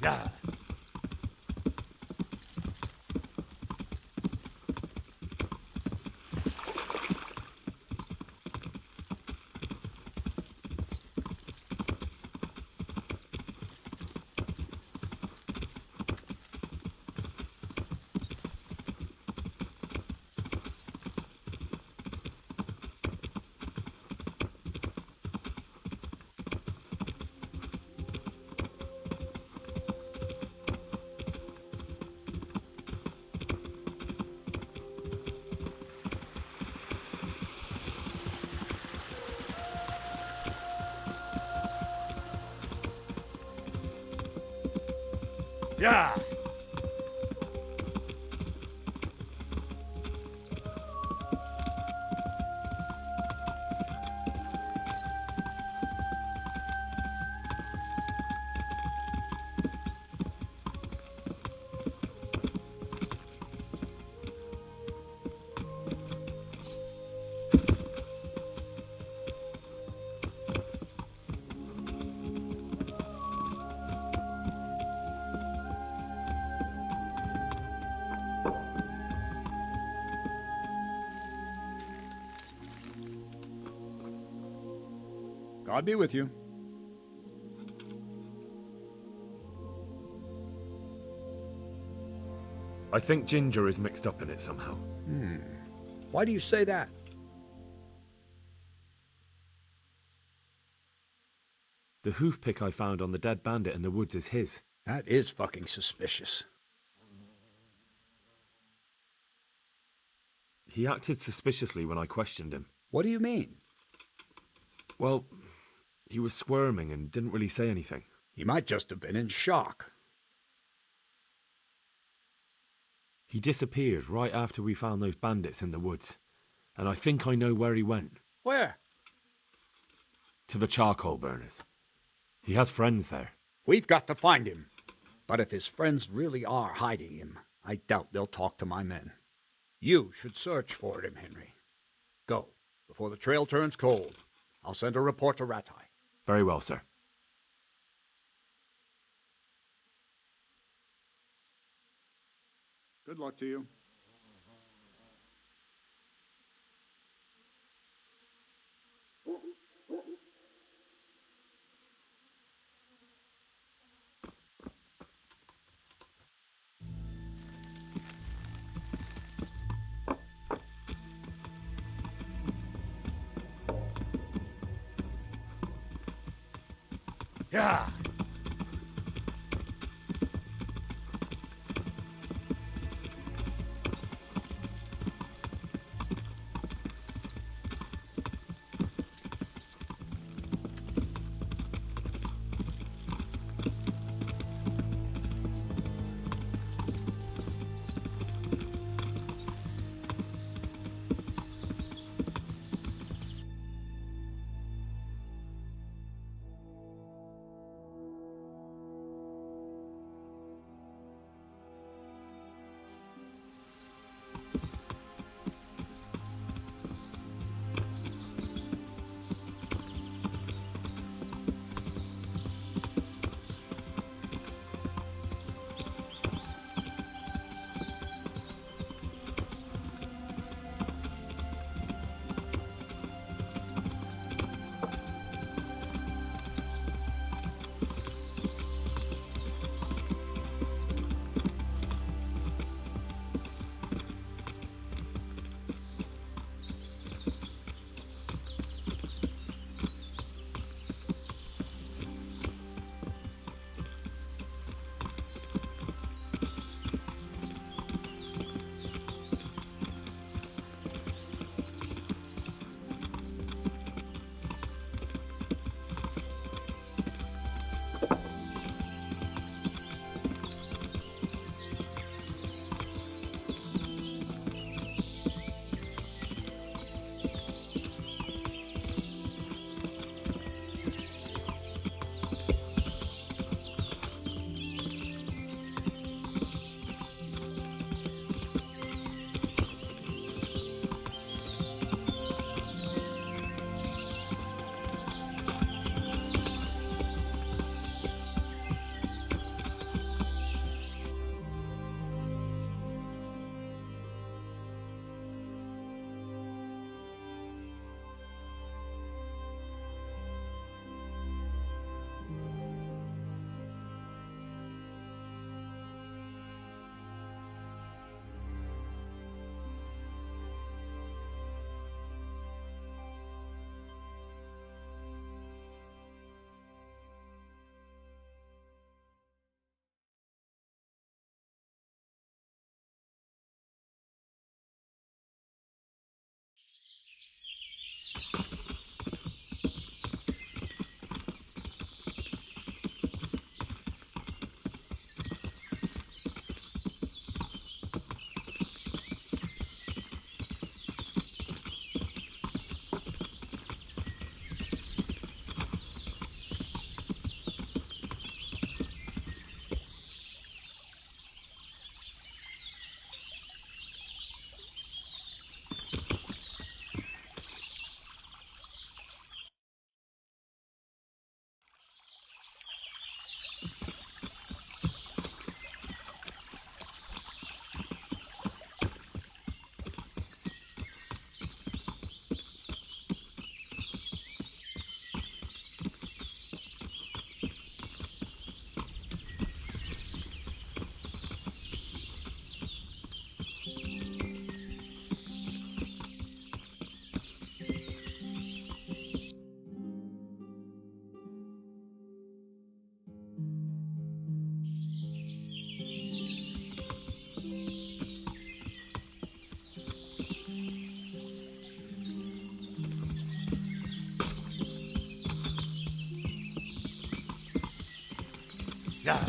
Yeah. Yeah. God be with you. I think Ginger is mixed up in it somehow. Why do you say that? The hoof pick I found on the dead bandit in the woods is his. That is fucking suspicious. He acted suspiciously when I questioned him. What do you mean? Well, he was squirming and didn't really say anything. He might just have been in shock. He disappeared right after we found those bandits in the woods. And I think I know where he went. Where? To the charcoal burners. He has friends there. We've got to find him. But if his friends really are hiding him, I doubt they'll talk to my men. You should search for him, Henry. Go, before the trail turns cold. I'll send a report to Ratai. Very well, sir. Good luck to you. Yeah. Yeah.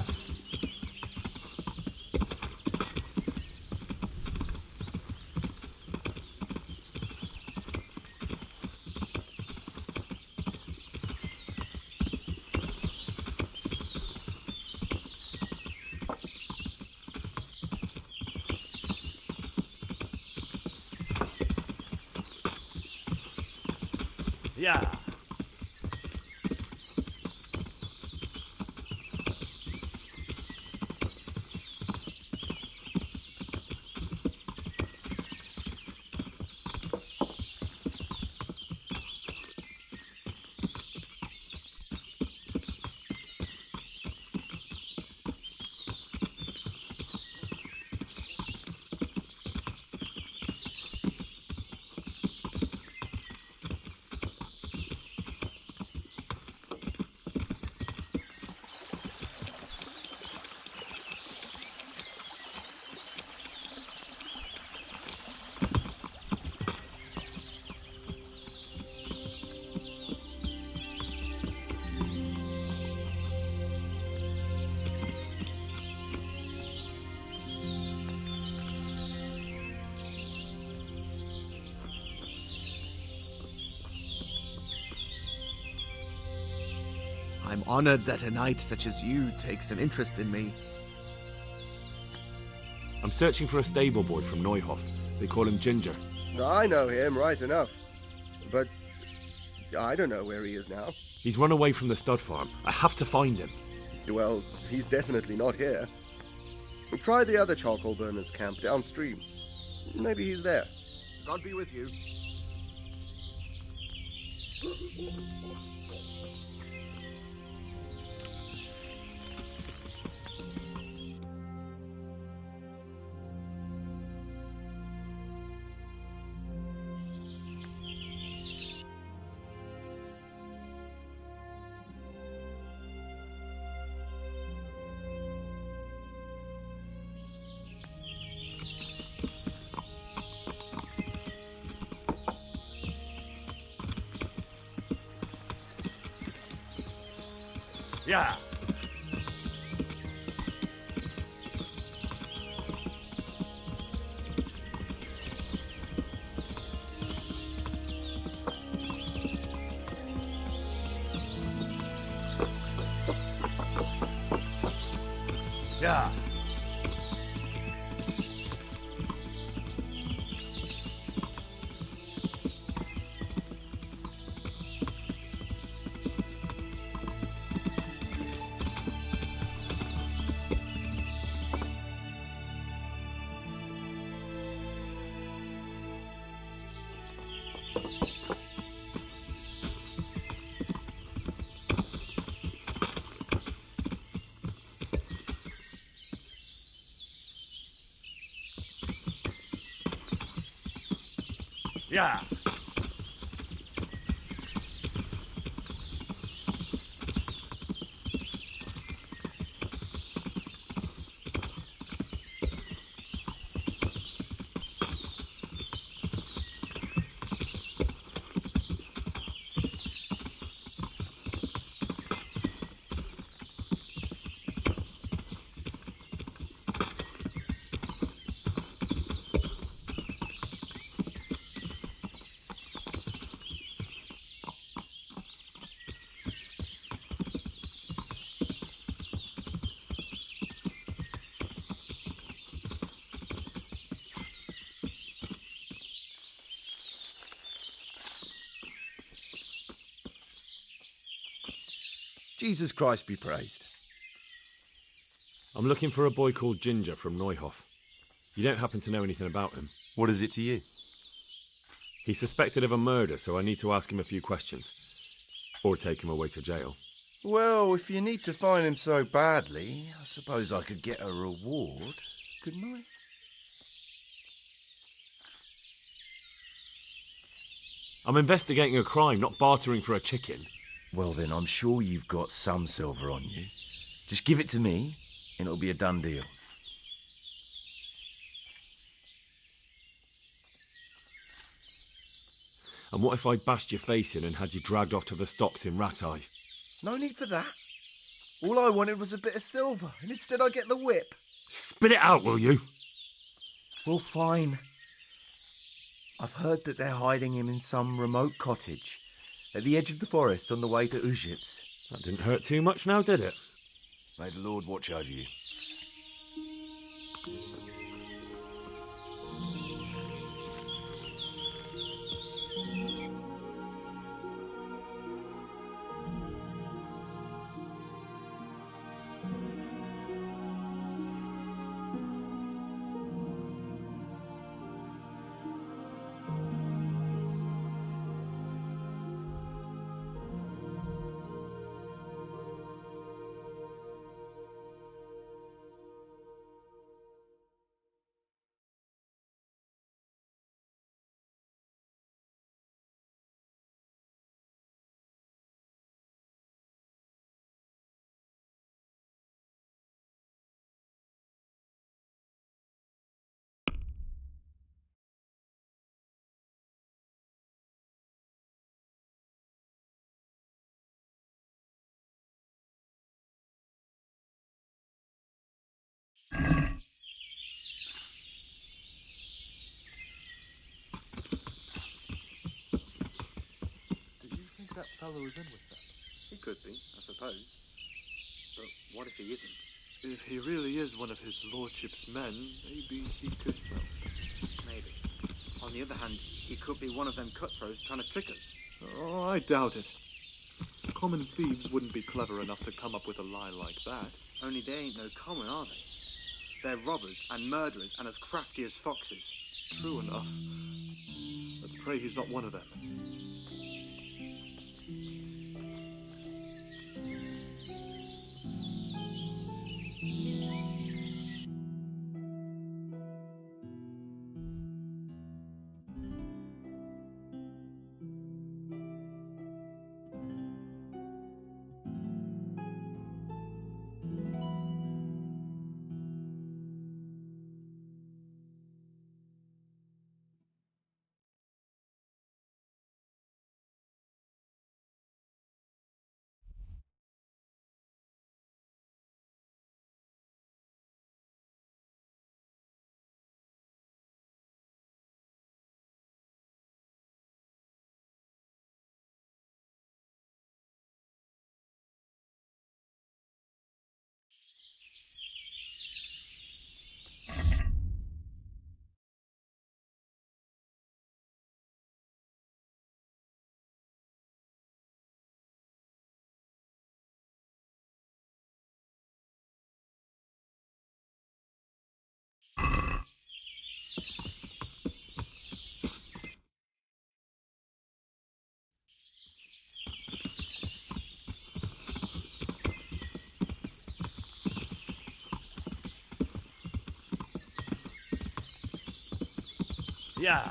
Yeah. I'm honored that a knight such as you takes an interest in me. I'm searching for a stable boy from Neuhof. They call him Ginger. I know him, right enough. But I don't know where he is now. He's run away from the stud farm. I have to find him. Well, he's definitely not here. Try the other charcoal burners camp downstream. Maybe he's there. God be with you. Yeah. Yeah. Yeah. Jesus Christ be praised. I'm looking for a boy called Ginger from Neuhof. You don't happen to know anything about him? What is it to you? He's suspected of a murder, so I need to ask him a few questions. Or take him away to jail. Well, if you need to find him so badly, I suppose I could get a reward, couldn't I? I'm investigating a crime, not bartering for a chicken. Well then, I'm sure you've got some silver on you. Just give it to me, and it'll be a done deal. And what if I bashed your face in and had you dragged off to the stocks in Rat Eye? No need for that. All I wanted was a bit of silver, and instead I get the whip. Spit it out, will you? Well, fine. I've heard that they're hiding him in some remote cottage at the edge of the forest on the way to Ujits. That didn't hurt too much now, did it? May the Lord watch over you. Do you think that fellow is in with them? He could be, I suppose. But what if he isn't? If he really is one of his lordship's men, maybe he could... Well, Maybe. On the other hand, he could be one of them cutthroats trying to trick us. oh, I doubt it. Common thieves wouldn't be clever enough to come up with a lie like that. Only they ain't no common, are they? They're robbers and murderers and as crafty as foxes. True enough. Let's pray he's not one of them. Yeah.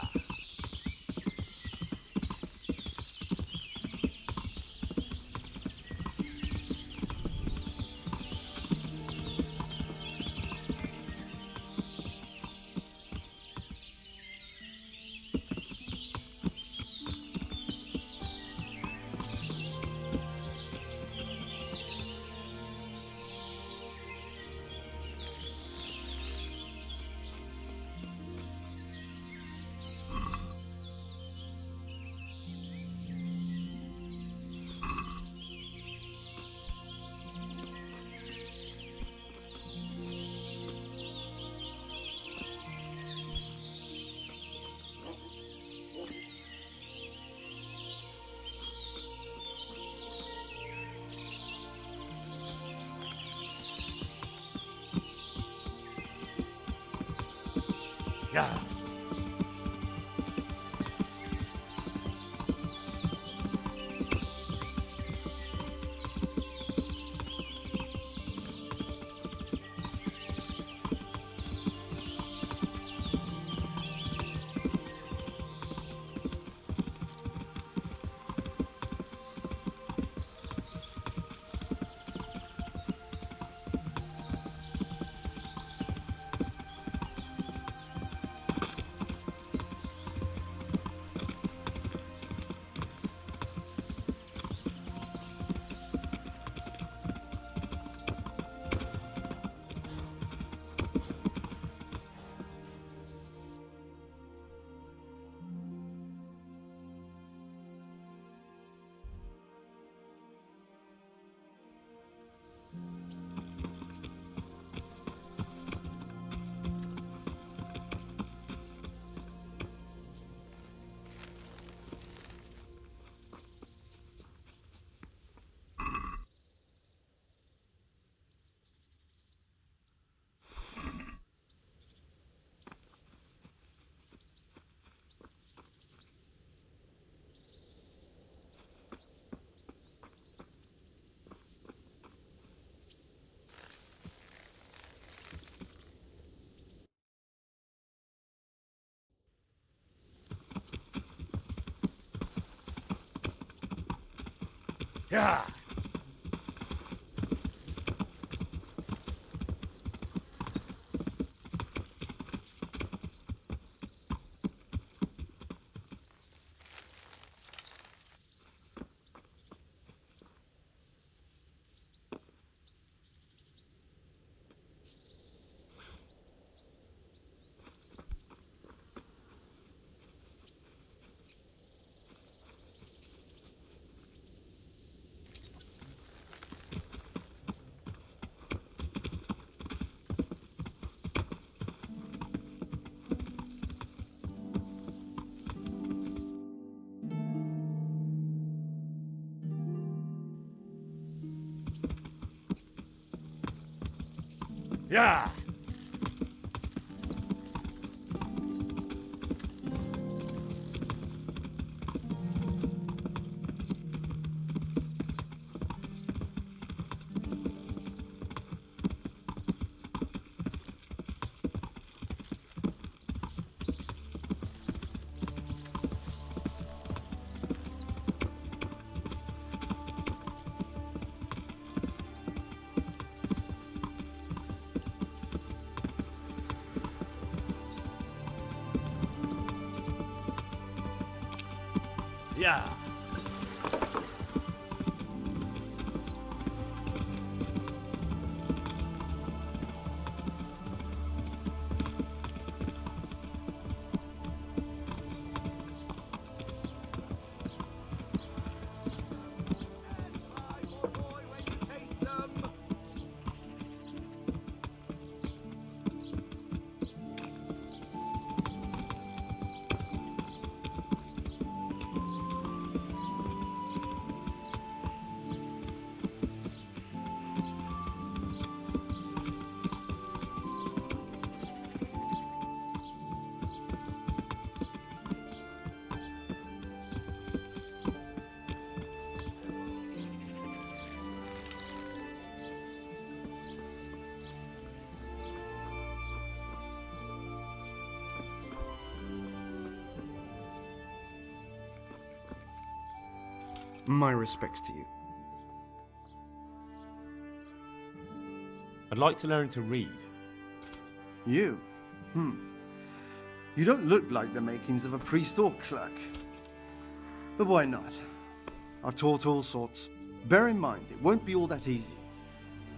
Yeah. Yeah. Yeah. Yeah. My respects to you. I'd like to learn to read. You? You don't look like the makings of a priest or clerk. But why not? I've taught all sorts. Bear in mind, it won't be all that easy.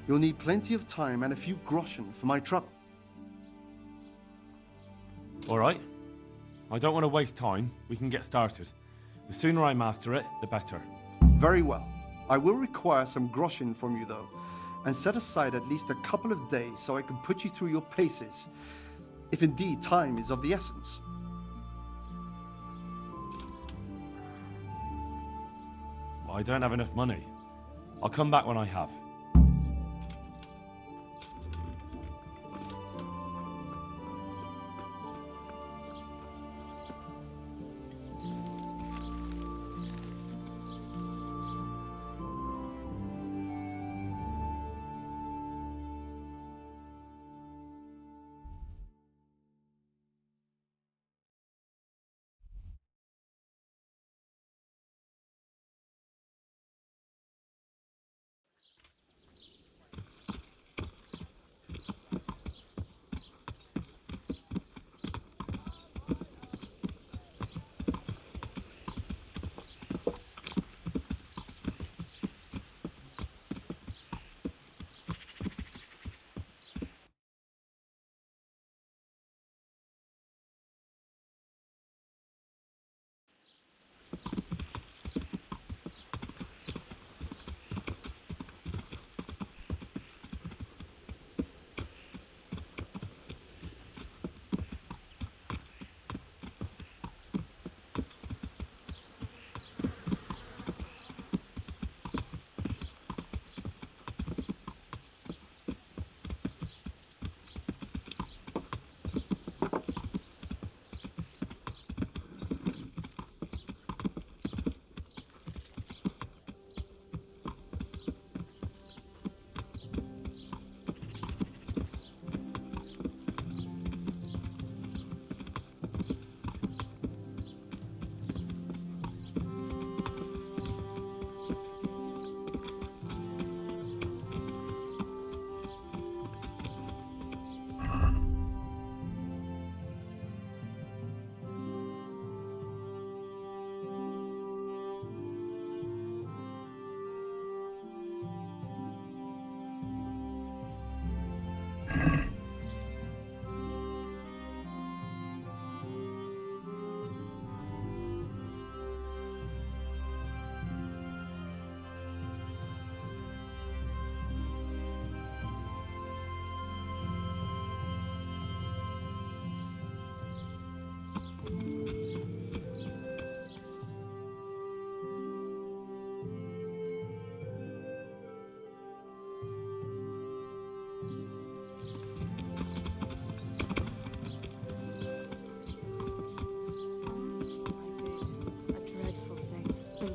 You'll need plenty of time and a few groschen for my trouble. All right. I don't want to waste time. We can get started. The sooner I master it, the better. Very well. I will require some groschen from you, though, and set aside at least a couple of days so I can put you through your paces, if indeed time is of the essence. Well, I don't have enough money. I'll come back when I have.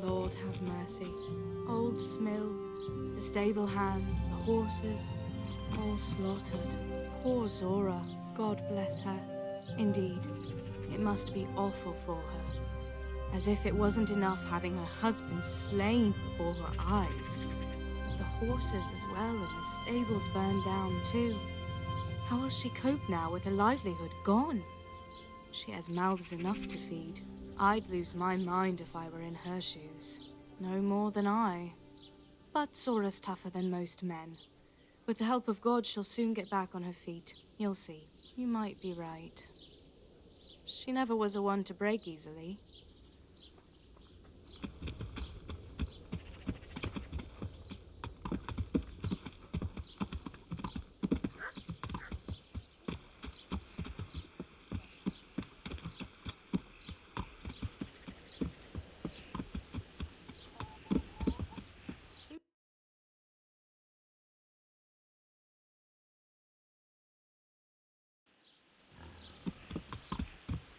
Lord have mercy. Old Smill, the stable hands, the horses, all slaughtered. Poor Zora, God bless her. Indeed, it must be awful for her. As if it wasn't enough having her husband slain before her eyes. But the horses as well and the stables burned down too. How will she cope now with her livelihood gone? She has mouths enough to feed. I'd lose my mind if I were in her shoes. No more than I. But Zora's tougher than most men. With the help of God, she'll soon get back on her feet. You'll see. You might be right. She never was a one to break easily.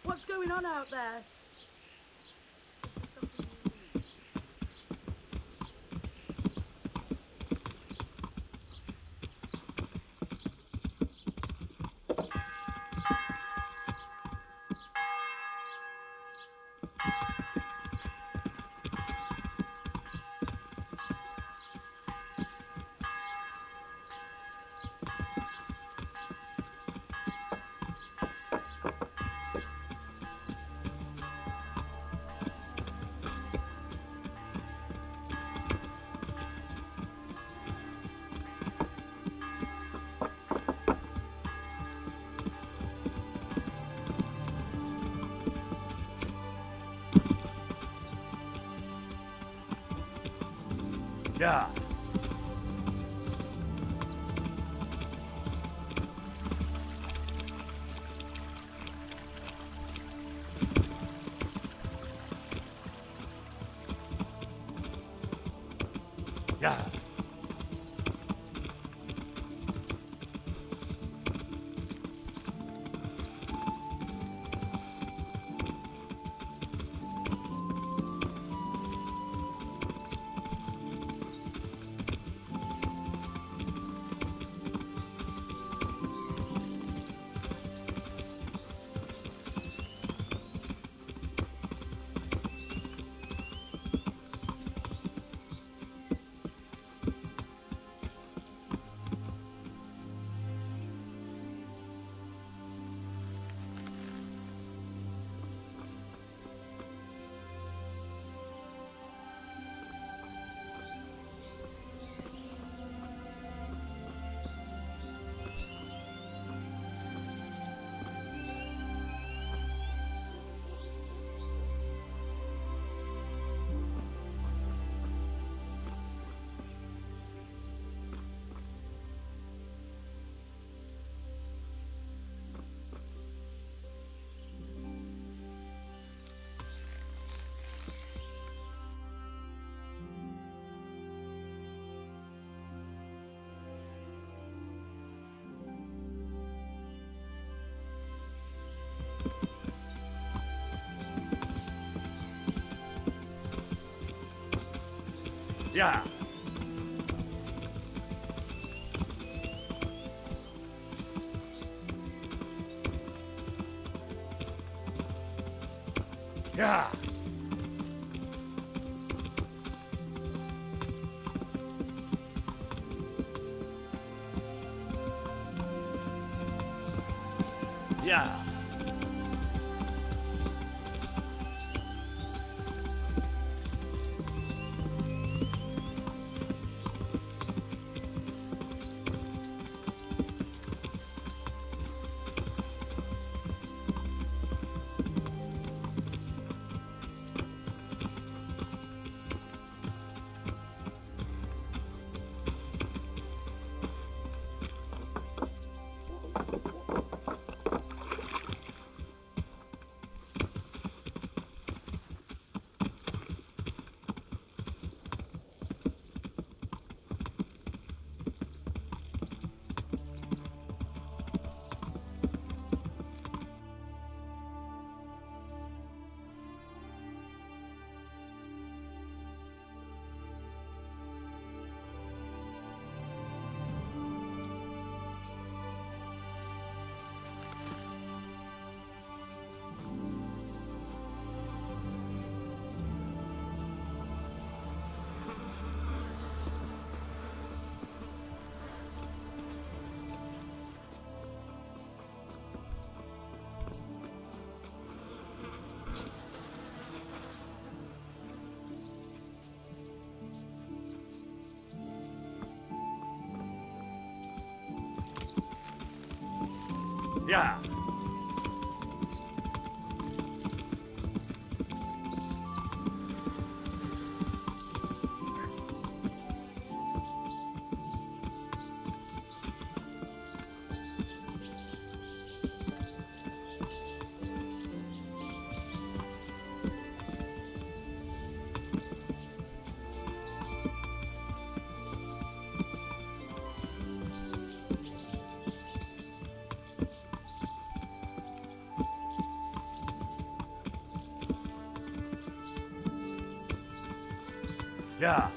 What's going on out there? Yeah. Yeah. Yeah. Yeah. Yeah. Yeah. Yeah.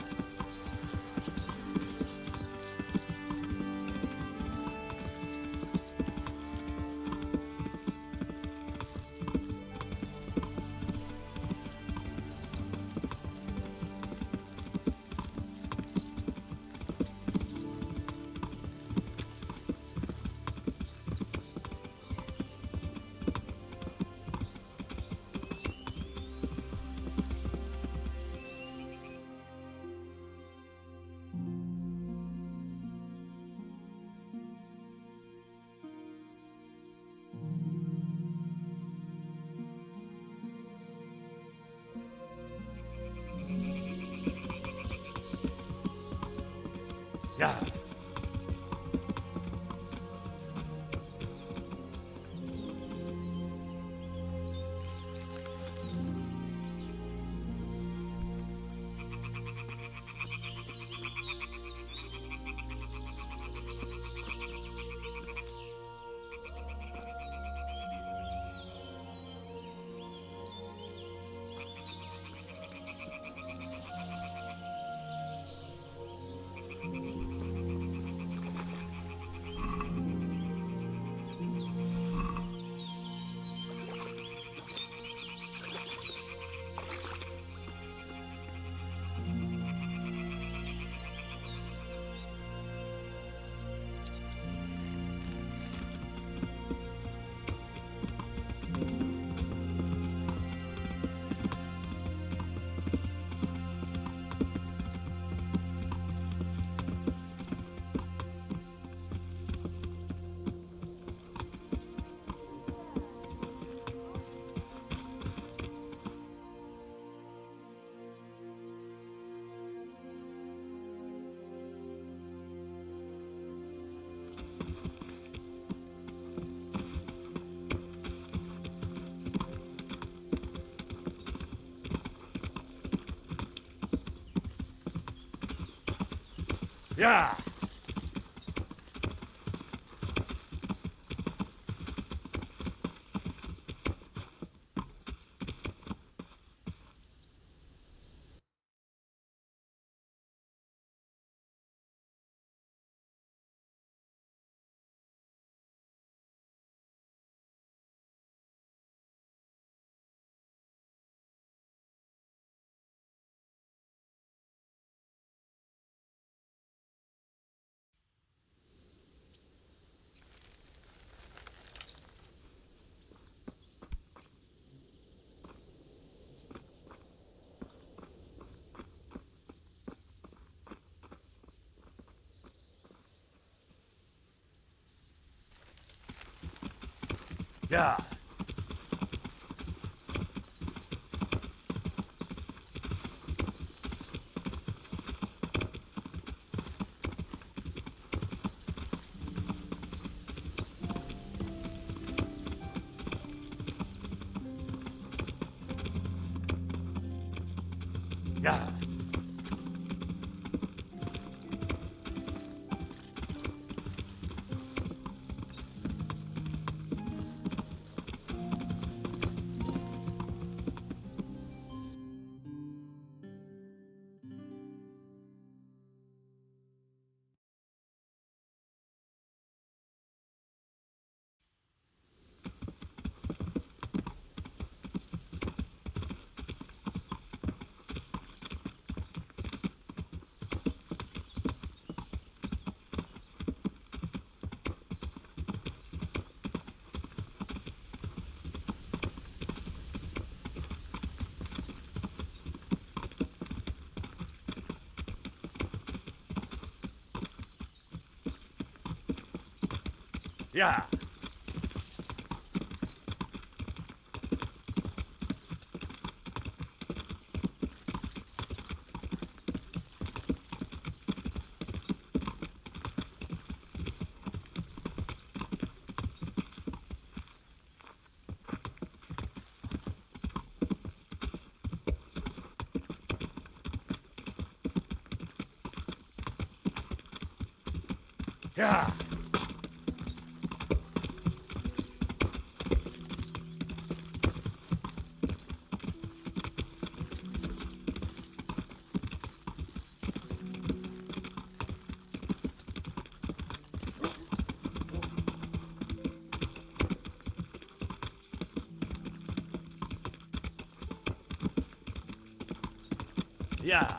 Yeah. Yeah. Yeah. Yeah. Yeah. Yeah. Yeah.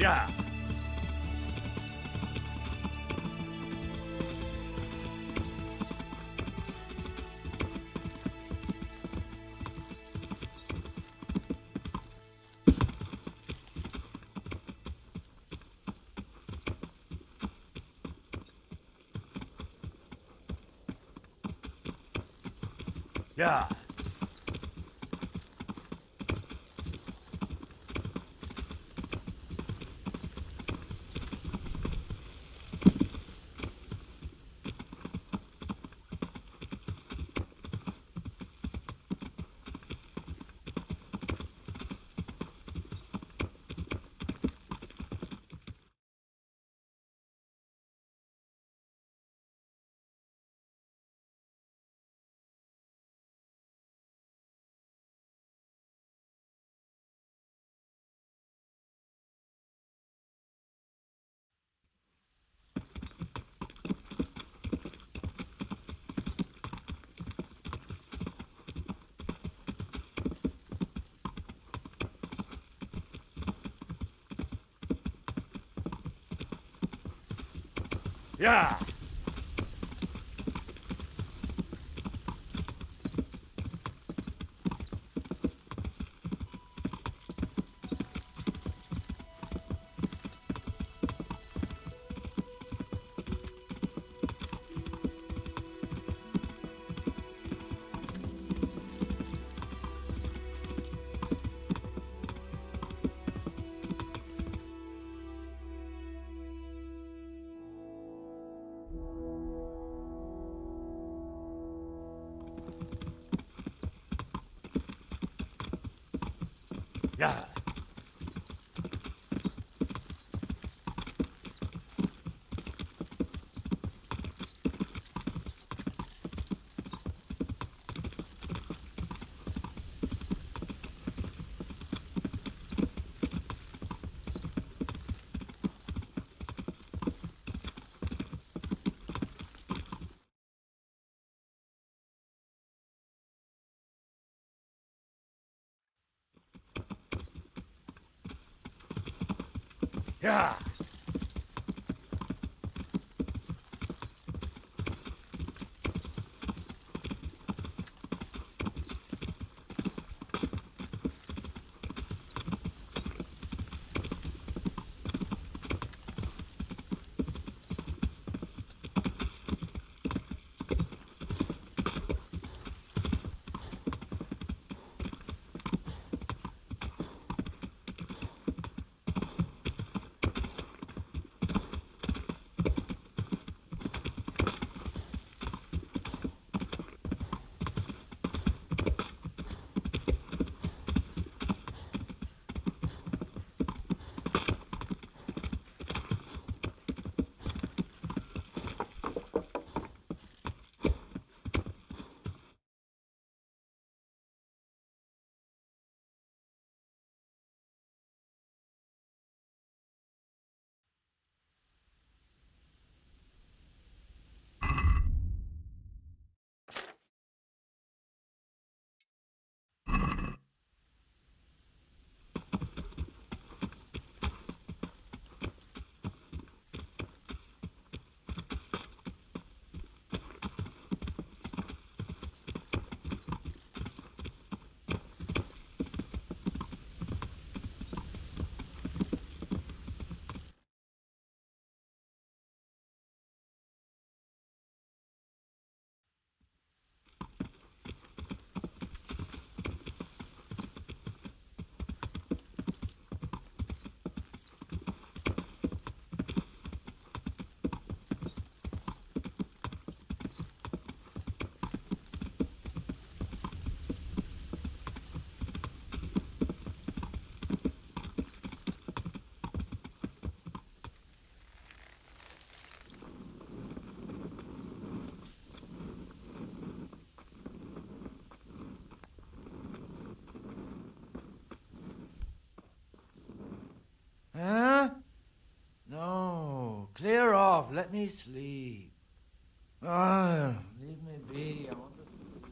Yeah. Yeah. Yeah. Yeah. Yeah. Huh? No, clear off. Let me sleep. Ah, leave me be. I want to sleep.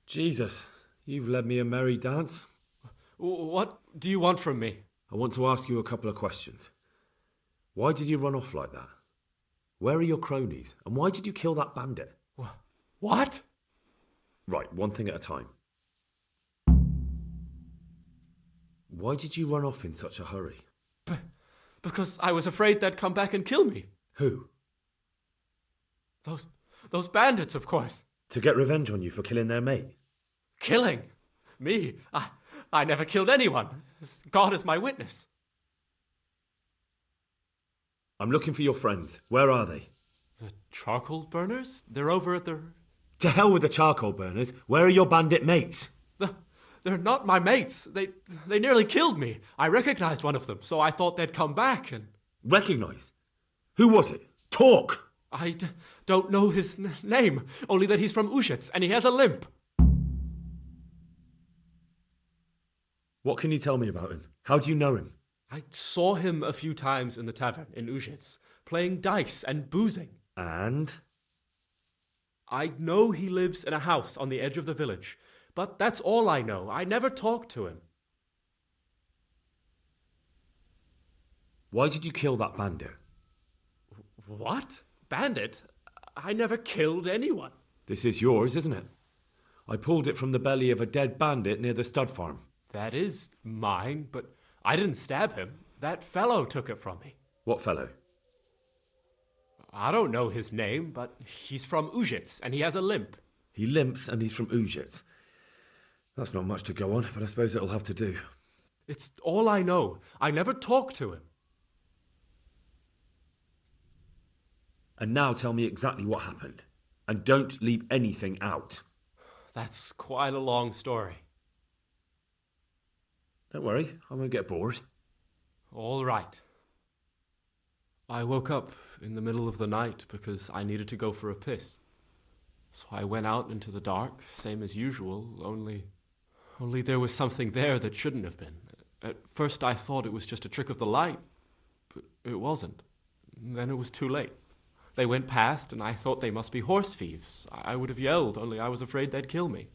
Jesus, you've led me a merry dance. What do you want from me? I want to ask you a couple of questions. Why did you run off like that? Where are your cronies? And why did you kill that bandit? What? Right, one thing at a time. Why did you run off in such a hurry? Because I was afraid they'd come back and kill me. Who? Those bandits, of course. To get revenge on you for killing their mate? Killing? Me? I never killed anyone. God is my witness. I'm looking for your friends. Where are they? The charcoal burners? They're over at the... To hell with the charcoal burners. Where are your bandit mates? They're not my mates. They nearly killed me. I recognized one of them, so I thought they'd come back and... Recognized? Who was it? Talk! I don't know his name, only that he's from Ushitz and he has a limp. What can you tell me about him? How do you know him? I saw him a few times in the tavern in Ushitz, playing dice and boozing. And? I know he lives in a house on the edge of the village, but that's all I know. I never talked to him. Why did you kill that bandit? What? Bandit? I never killed anyone. This is yours, isn't it? I pulled it from the belly of a dead bandit near the stud farm. That is mine, but I didn't stab him. That fellow took it from me. What fellow? I don't know his name, but he's from Ushitz and he has a limp. He limps and he's from Ushitz. That's not much to go on, but I suppose it'll have to do. It's all I know. I never talked to him. And now tell me exactly what happened. And don't leave anything out. That's quite a long story. Don't worry, I won't get bored. All right. I woke up in the middle of the night because I needed to go for a piss. So I went out into the dark, same as usual, only there was something there that shouldn't have been. At first I thought it was just a trick of the light, but it wasn't. Then it was too late. They went past and I thought they must be horse thieves. I would have yelled, only I was afraid they'd kill me.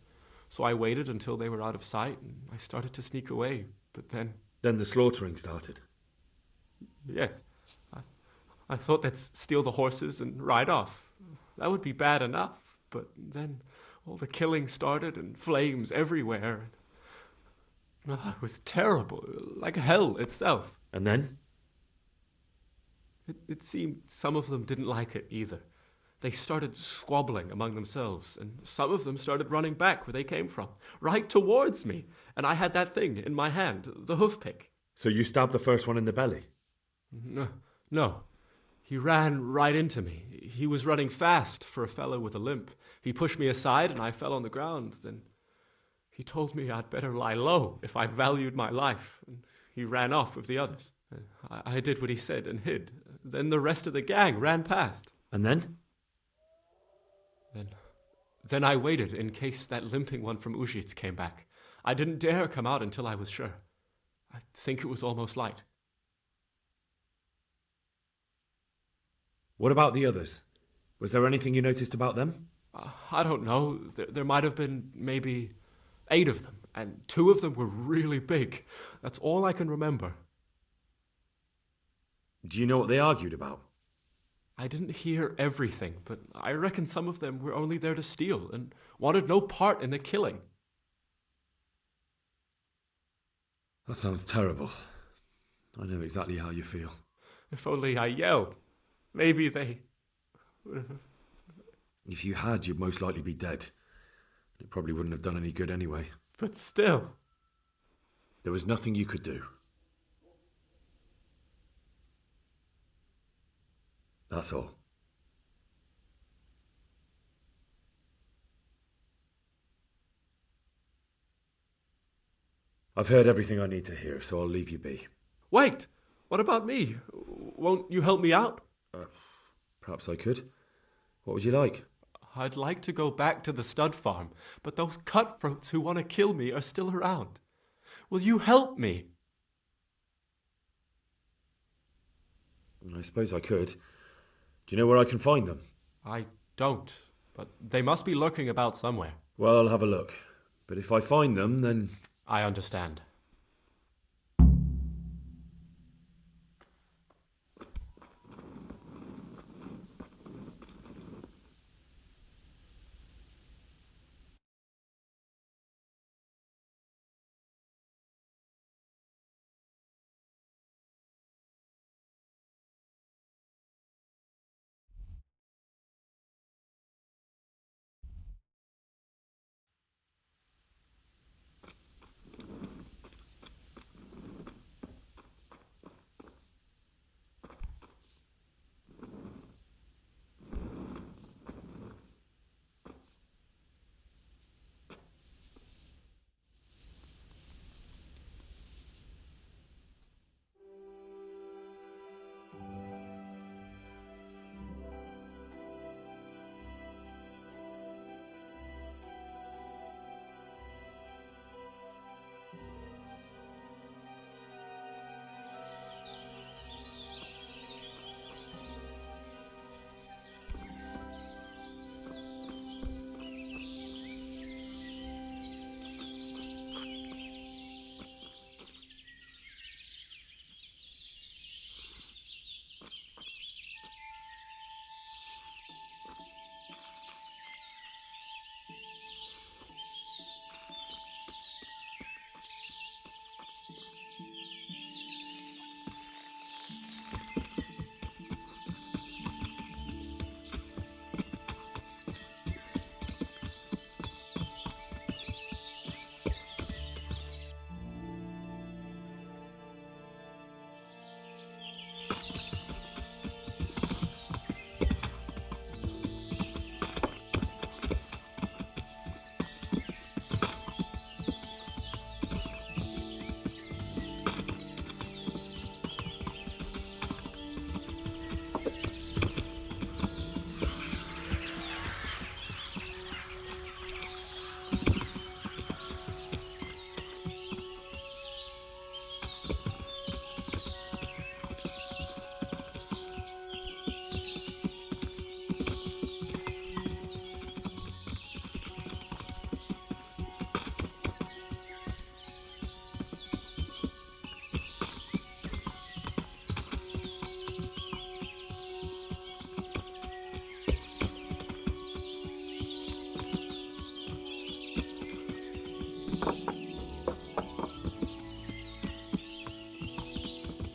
So I waited until they were out of sight and I started to sneak away, but then... Then the slaughtering started? Yes. I thought they'd steal the horses and ride off. That would be bad enough, but then all the killing started and flames everywhere. It was terrible, like hell itself. And then? It seemed some of them didn't like it either. They started squabbling among themselves, and some of them started running back where they came from, right towards me. And I had that thing in my hand, the hoof pick. So you stabbed the first one in the belly? No. He ran right into me. He was running fast for a fellow with a limp. He pushed me aside and I fell on the ground. Then he told me I'd better lie low if I valued my life. And he ran off with the others. I did what he said and hid. Then the rest of the gang ran past. And then? Then I waited in case that limping one from Ushitz came back. I didn't dare come out until I was sure. I think it was almost light. What about the others? Was there anything you noticed about them? I don't know. There might have been maybe 8 of them, and 2 of them were really big. That's all I can remember. Do you know what they argued about? I didn't hear everything, but I reckon some of them were only there to steal and wanted no part in the killing. That sounds terrible. I know exactly how you feel. If only I yelled. Maybe they... If you had, you'd most likely be dead. It probably wouldn't have done any good anyway. But still... There was nothing you could do. That's all. I've heard everything I need to hear, so I'll leave you be. Wait! What about me? Won't you help me out? Perhaps I could. What would you like? I'd like to go back to the stud farm, but those cutthroats who want to kill me are still around. Will you help me? I suppose I could. Do you know where I can find them? I don't, but they must be lurking about somewhere. Well, I'll have a look. But if I find them, then... I understand.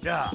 Yeah.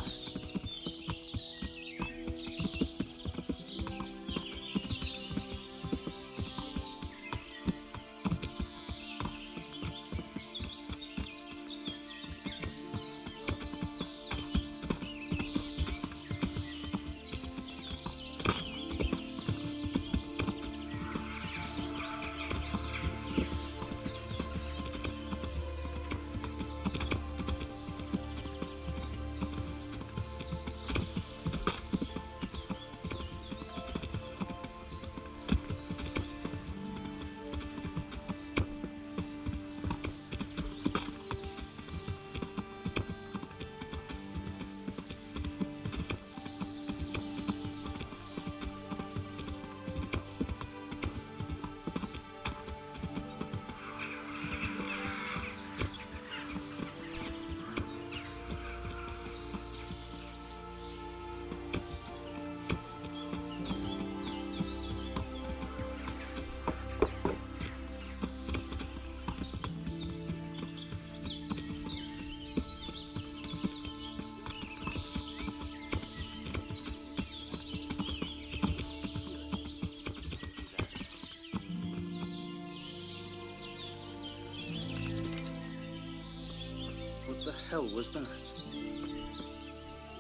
What the hell was that?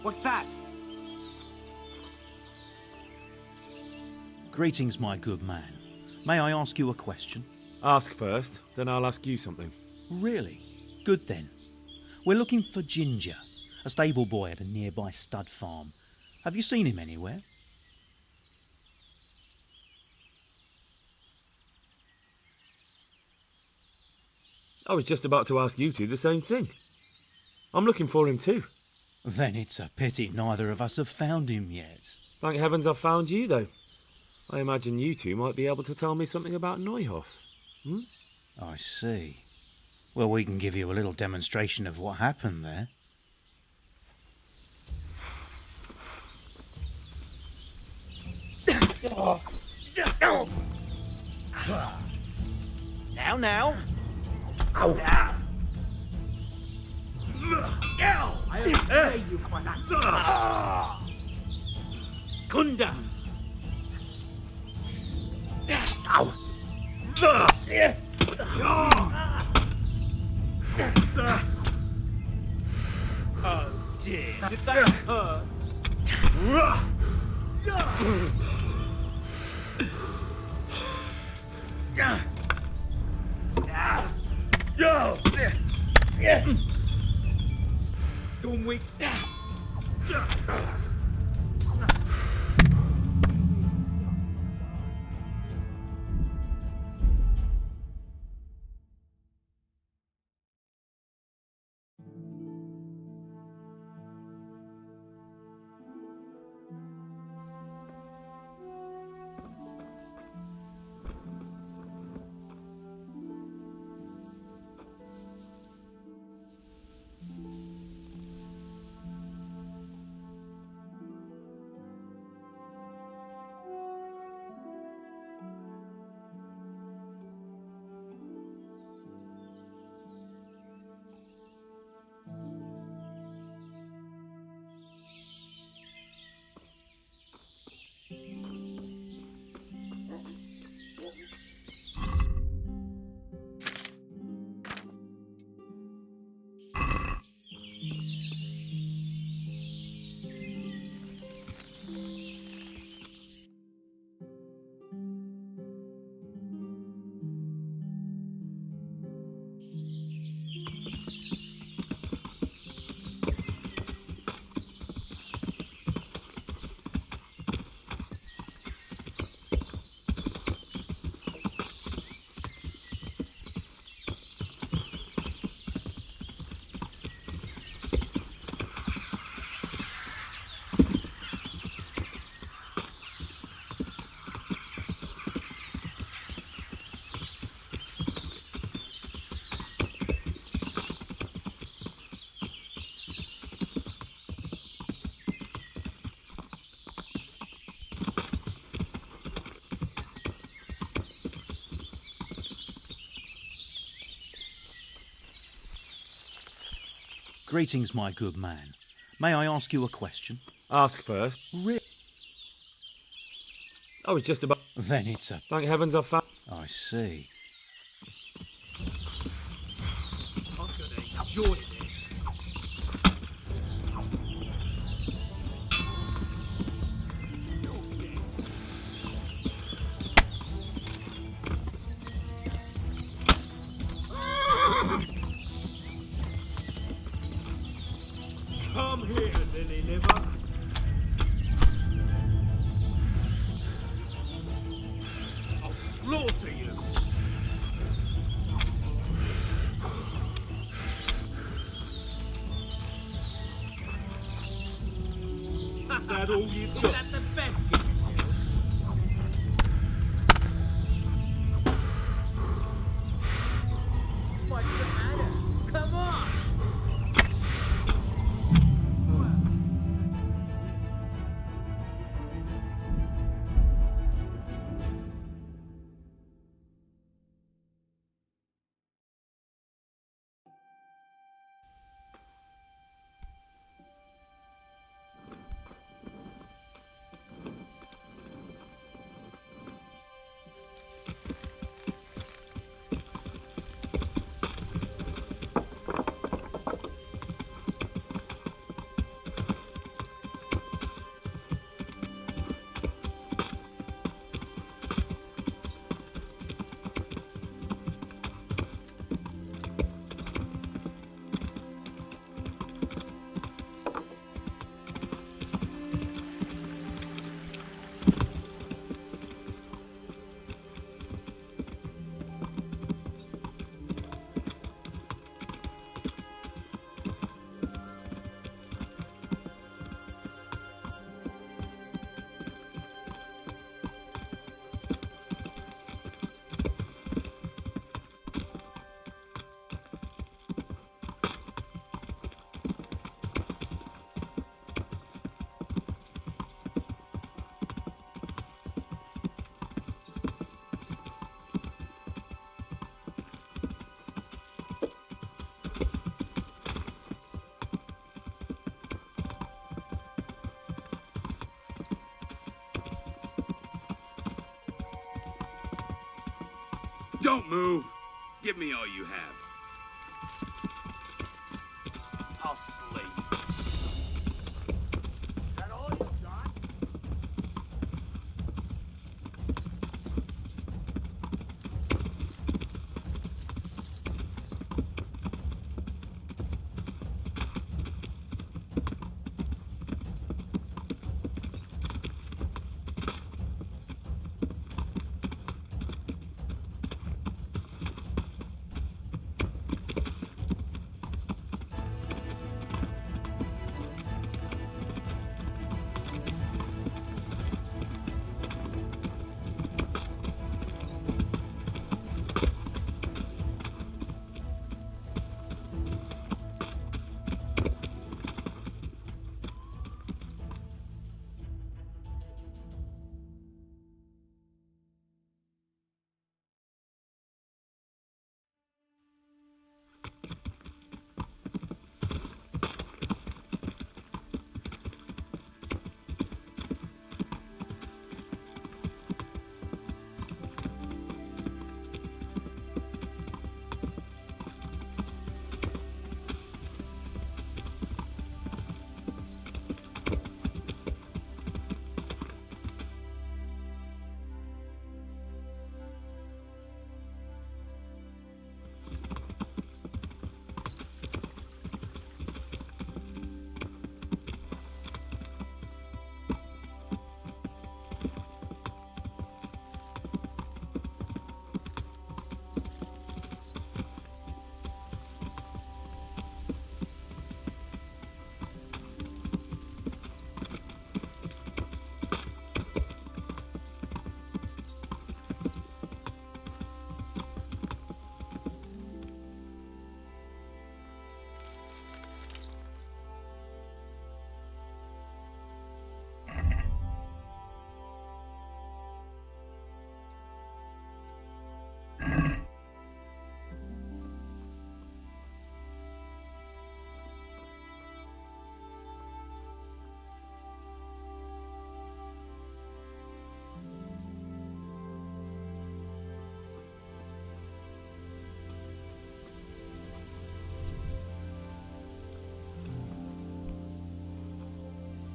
What's that? Greetings, my good man. May I ask you a question? Ask first, then I'll ask you something. Really? Good then. We're looking for Ginger, a stable boy at a nearby stud farm. Have you seen him anywhere? I was just about to ask you two the same thing. I'm looking for him too. Then it's a pity neither of us have found him yet. Thank heavens I've found you, though. I imagine you two might be able to tell me something about Neuhoff. I see. Well, we can give you a little demonstration of what happened there. Now. Ow. I'll pay you for that. Kunda. Ow. Oh dear, did that hurt? Don't wait. Greetings, my good man. May I ask you a question? Ask first. I was just about... Then it's a... Thank heavens I found... I see. I'm gonna enjoy this. Come here, lily liver. I'll slaughter you. Is that all you've got? Is that the best you can do? What's the matter? Come on! Don't move! Give me all you have. I'll slay you. Is that all you got?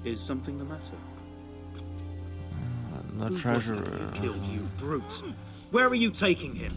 Is something the matter? The Who was treasure. it who killed you, brute? Where are you taking him?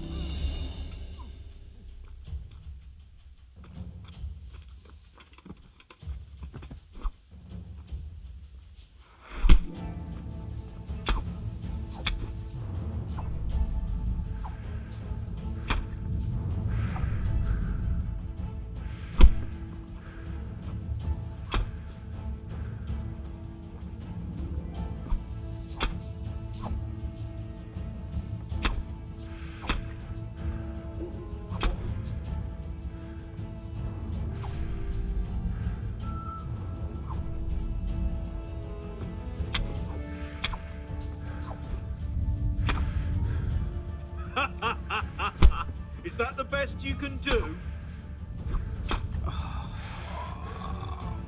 Is that the best you can do?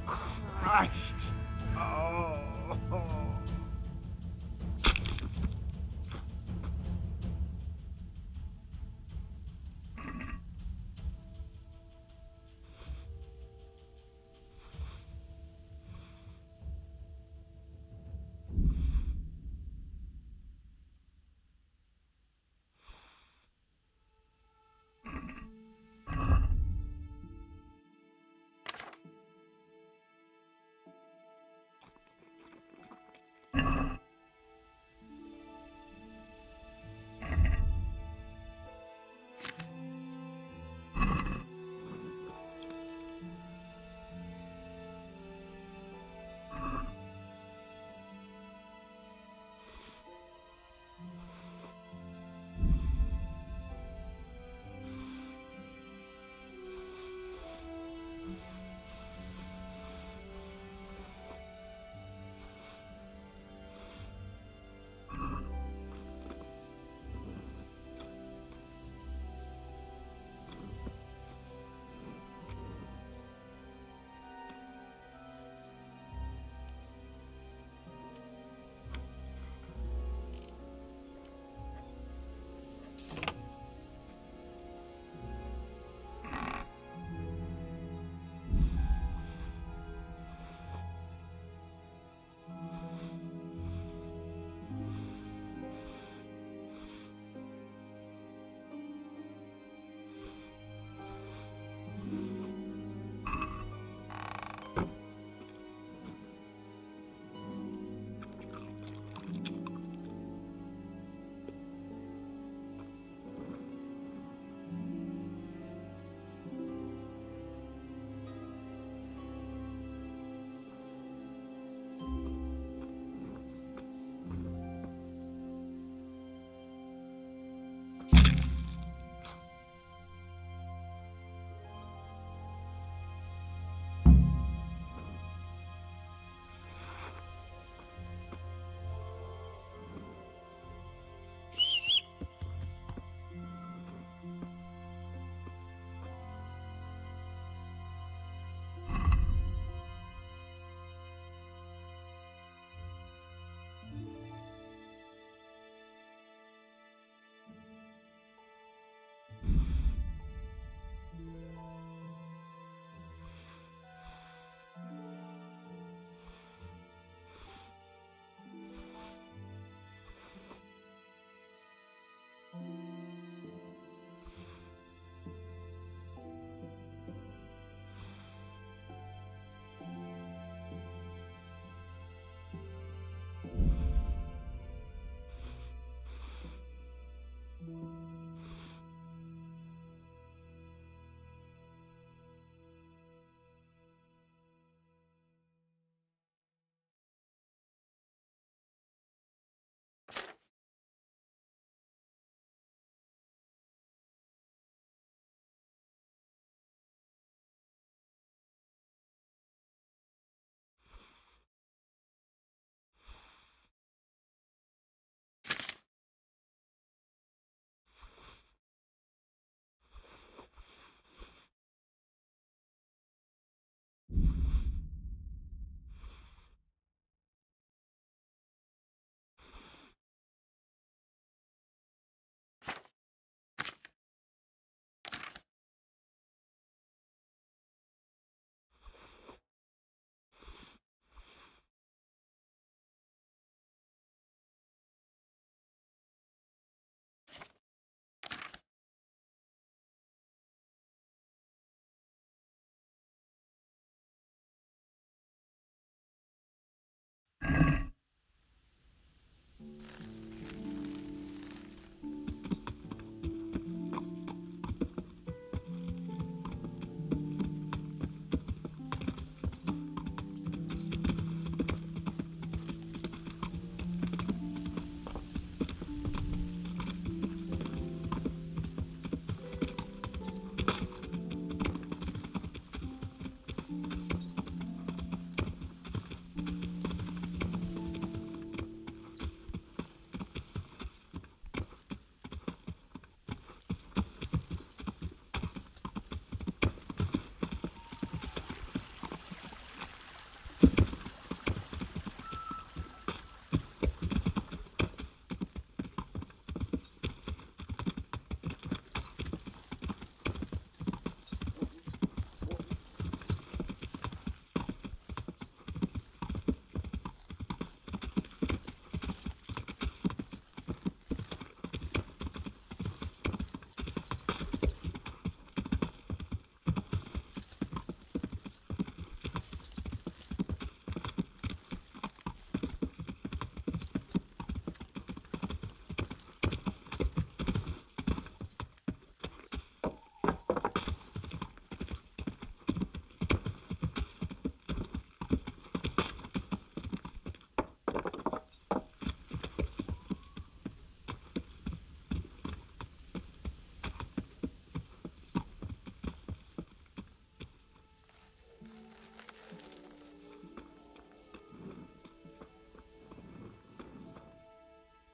Christ! Oh.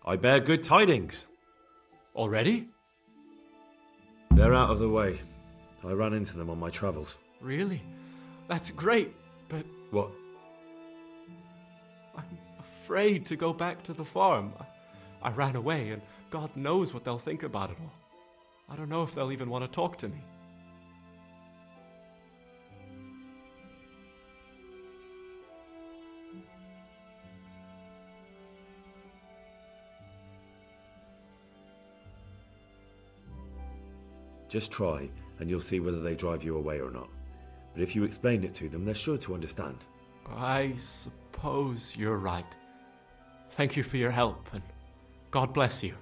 I bear good tidings. Already? They're out of the way. I ran into them on my travels. Really? That's great, but What? I'm afraid to go back to the farm. I ran away, and God knows what they'll think about it all. I don't know if they'll even want to talk to me. Just try, and you'll see whether they drive you away or not. But if you explain it to them, they're sure to understand. I suppose you're right. Thank you for your help, and God bless you.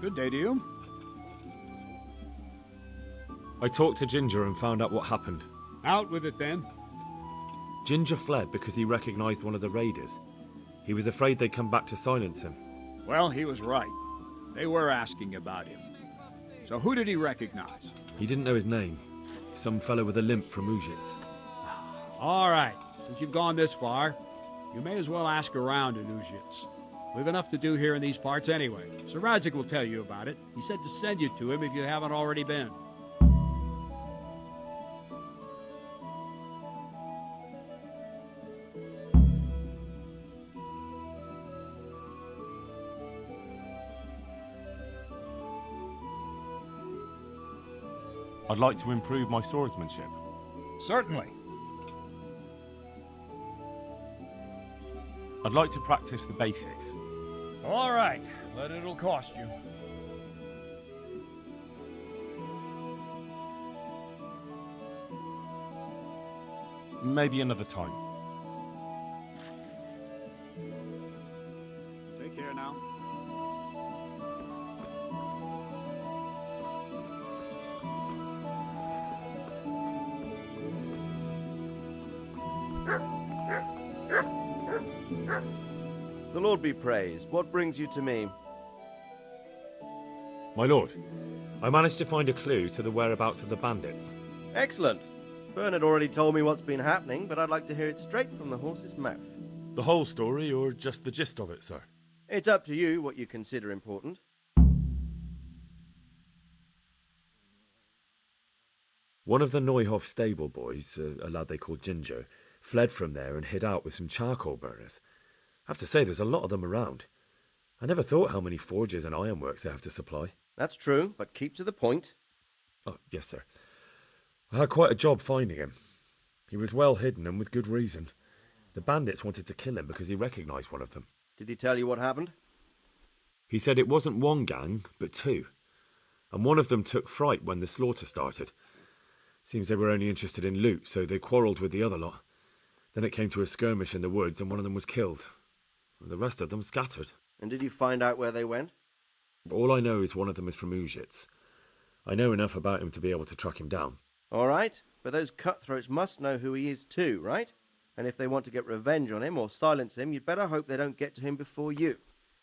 Good day to you. I talked to Ginger and found out what happened. Out with it then. Ginger fled because he recognized one of the raiders. He was afraid they'd come back to silence him. Well, he was right. They were asking about him. So who did he recognize? He didn't know his name. Some fellow with a limp from Ujits. All right. Since you've gone this far, you may as well ask around in Ujits. We've enough to do here in these parts anyway. Sir Radzik will tell you about it. He said to send you to him if you haven't already been. I'd like to improve my swordsmanship. Certainly. I'd like to practice the basics. All right, but it'll cost you. Maybe another time. Take care now. The Lord be praised. What brings you to me? My lord, I managed to find a clue to the whereabouts of the bandits. Excellent. Bernard already told me what's been happening, but I'd like to hear it straight from the horse's mouth. The whole story, or just the gist of it, sir? It's up to you what you consider important. One of the Neuhoff stable boys, a lad they called Ginger, fled from there and hid out with some charcoal burners. I have to say, there's a lot of them around. I never thought how many forges and ironworks they have to supply. That's true, but keep to the point. Oh, yes, sir. I had quite a job finding him. He was well hidden and with good reason. The bandits wanted to kill him because he recognised one of them. Did he tell you what happened? He said it wasn't one gang, but two. And one of them took fright when the slaughter started. Seems they were only interested in loot, so they quarrelled with the other lot. Then it came to a skirmish in the woods and one of them was killed. The rest of them scattered. And did you find out where they went? All I know is one of them is from Ujits. I know enough about him to be able to track him down. All right, but those cutthroats must know who he is too, right? And if they want to get revenge on him or silence him, you'd better hope they don't get to him before you.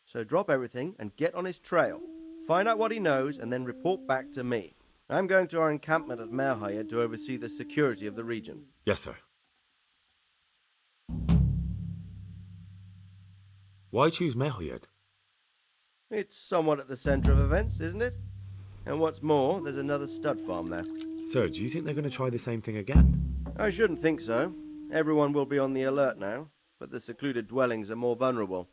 So drop everything and get on his trail. Find out what he knows and then report back to me. I'm going to our encampment at Merhayed to oversee the security of the region. Yes, sir. Why choose Merhayed? It's somewhat at the centre of events, isn't it? And what's more, there's another stud farm there. Sir, do you think they're going to try the same thing again? I shouldn't think so. Everyone will be on the alert now, but the secluded dwellings are more vulnerable.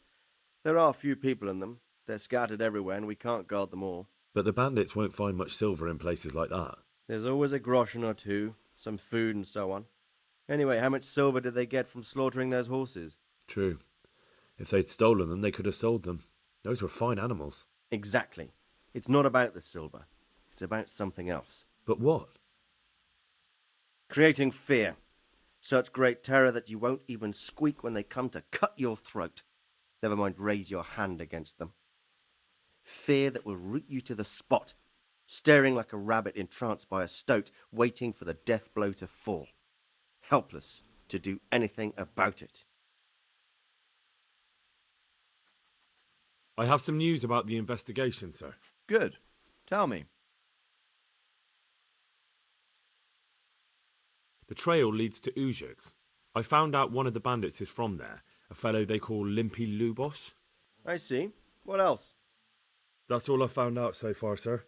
There are few people in them. They're scattered everywhere and we can't guard them all. But the bandits won't find much silver in places like that. There's always a groschen or two, some food and so on. Anyway, how much silver did they get from slaughtering those horses? True. If they'd stolen them, they could have sold them. Those were fine animals. Exactly. It's not about the silver. It's about something else. But what? Creating fear. Such great terror that you won't even squeak when they come to cut your throat. Never mind raise your hand against them. Fear that will root you to the spot, staring like a rabbit entranced by a stoat, waiting for the death blow to fall. Helpless to do anything about it. I have some news about the investigation, sir. Good. Tell me. The trail leads to Ujits. I found out one of the bandits is from there, a fellow they call Limpy Lubosh. I see. What else? That's all I found out so far, sir.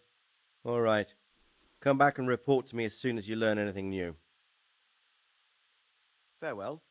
All right. Come back and report to me as soon as you learn anything new. Farewell.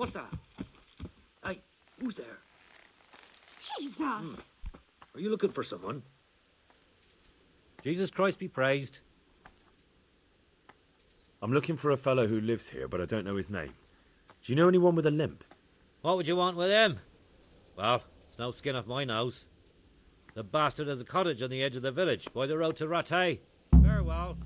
What's that? Hey, who's there? Jesus! Are you looking for someone? Jesus Christ be praised. I'm looking for a fellow who lives here, but I don't know his name. Do you know anyone with a limp? What would you want with him? Well, it's no skin off my nose. The bastard has a cottage on the edge of the village, by the road to Rattay. Farewell.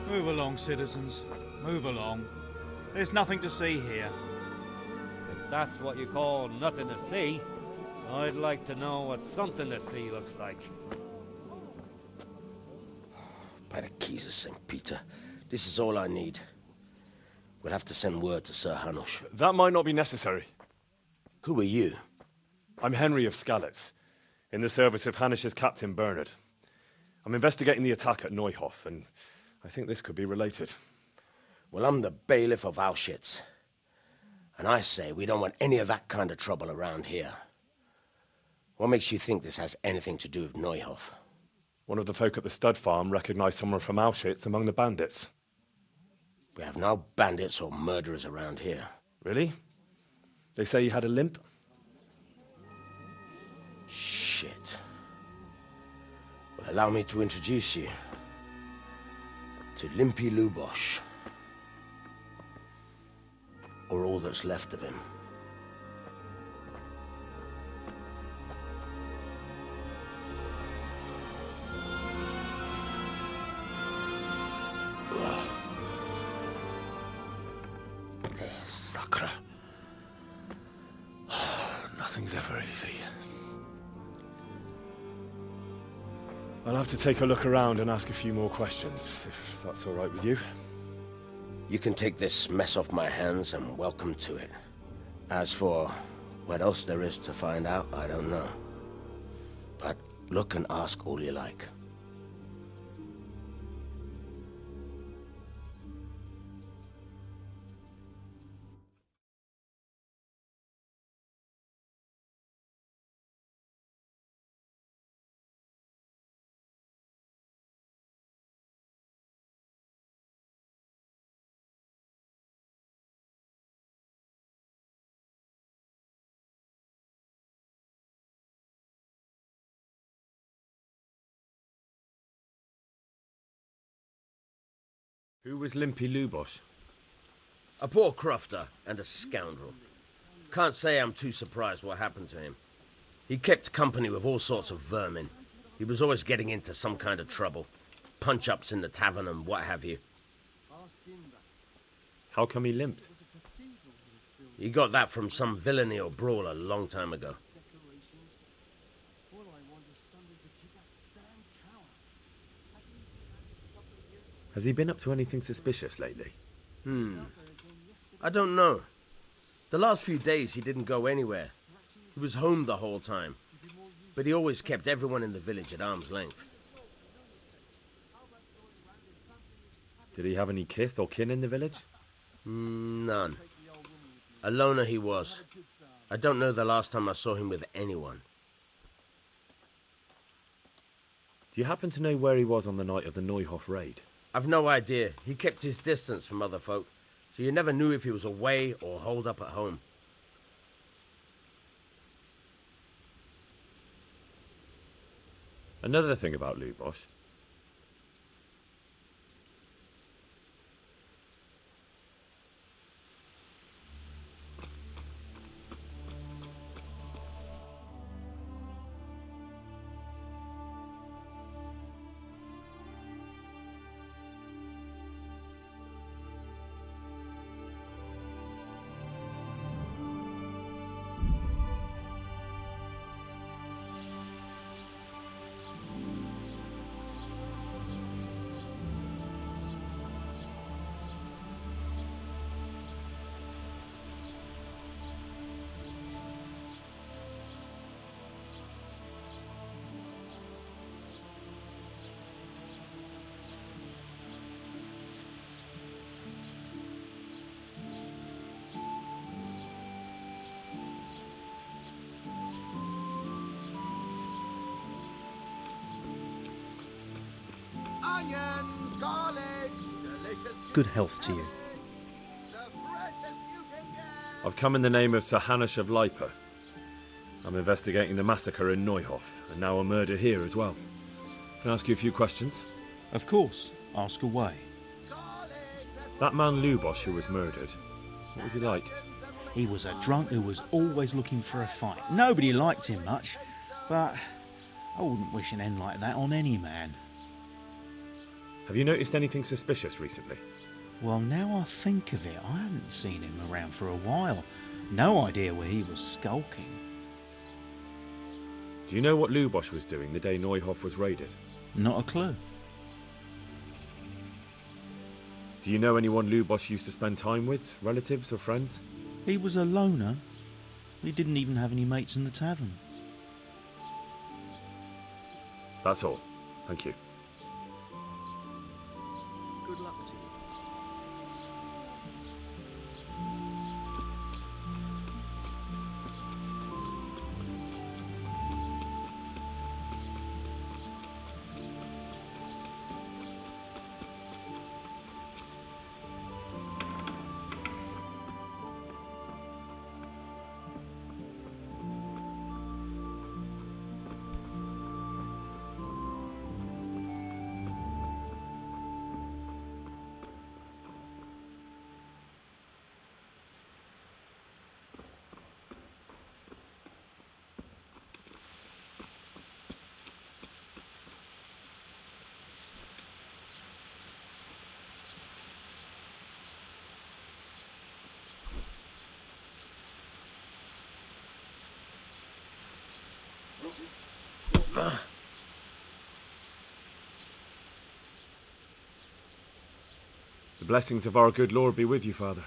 Move along, citizens. Move along. There's nothing to see here. If that's what you call nothing to see, I'd like to know what something to see looks like. By the keys of St. Peter, this is all I need. We'll have to send word to Sir Hanush. That might not be necessary. Who are you? I'm Henry of Skalitz, in the service of Hanush's Captain Bernard. I'm investigating the attack at Neuhof, and I think this could be related. Well, I'm the bailiff of Auschwitz. And I say we don't want any of that kind of trouble around here. What makes you think this has anything to do with Neuhof? One of the folk at the stud farm recognized someone from Auschwitz among the bandits. We have no bandits or murderers around here. Really? They say he had a limp? Shit. Well, allow me to introduce you to Limpy Lubosh. Or all that's left of him. Sacre. Nothing's ever easy. I'll have to take a look around and ask a few more questions, if that's all right with you. You can take this mess off my hands and welcome to it. As for what else there is to find out, I don't know. But look and ask all you like. Who was Limpy Lubosh? A poor crofter and a scoundrel. Can't say I'm too surprised what happened to him. He kept company with all sorts of vermin. He was always getting into some kind of trouble. Punch-ups in the tavern and what have you. How come he limped? He got that from some villainy or brawl a long time ago. Has he been up to anything suspicious lately? I don't know. The last few days he didn't go anywhere. He was home the whole time. But he always kept everyone in the village at arm's length. Did he have any kith or kin in the village? None. A loner he was. I don't know the last time I saw him with anyone. Do you happen to know where he was on the night of the Neuhof raid? I've no idea. He kept his distance from other folk, so you never knew if he was away or holed up at home. Another thing about Lubosh. Onions, garlic, delicious. Good health to you. I've come in the name of Sir Hanush of Lipa. I'm investigating the massacre in Neuhof, and now a murder here as well. Can I ask you a few questions? Of course. Ask away. That man Lubosh who was murdered, what was he like? He was a drunk who was always looking for a fight. Nobody liked him much, but I wouldn't wish an end like that on any man. Have you noticed anything suspicious recently? Well, now I think of it, I hadn't seen him around for a while. No idea where he was skulking. Do you know what Lubosch was doing the day Neuhof was raided? Not a clue. Do you know anyone Lubosch used to spend time with? Relatives or friends? He was a loner. He didn't even have any mates in the tavern. That's all. Thank you. Good luck to you. The blessings of our good Lord be with you, Father.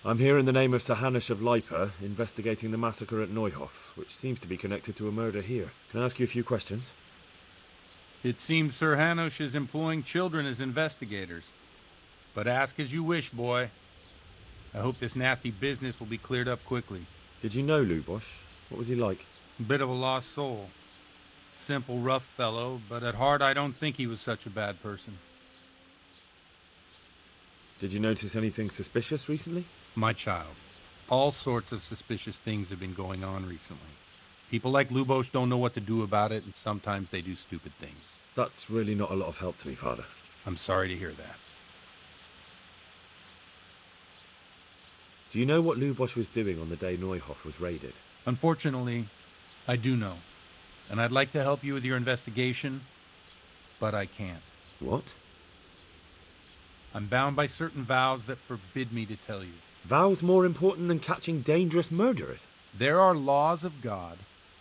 I'm here in the name of Sir Hanush of Lipa, investigating the massacre at Neuhof, which seems to be connected to a murder here. Can I ask you a few questions? It seems Sir Hanush is employing children as investigators. But ask as you wish, boy. I hope this nasty business will be cleared up quickly. Did you know Lubosch? What was he like? A bit of a lost soul. Simple, rough fellow, but at heart I don't think he was such a bad person. Did you notice anything suspicious recently? My child, all sorts of suspicious things have been going on recently. People like Lubosch don't know what to do about it, and sometimes they do stupid things. That's really not a lot of help to me, Father. I'm sorry to hear that. Do you know what Lubosch was doing on the day Neuhof was raided? Unfortunately, I do know. And I'd like to help you with your investigation, but I can't. What? I'm bound by certain vows that forbid me to tell you. Vows more important than catching dangerous murderers? There are laws of God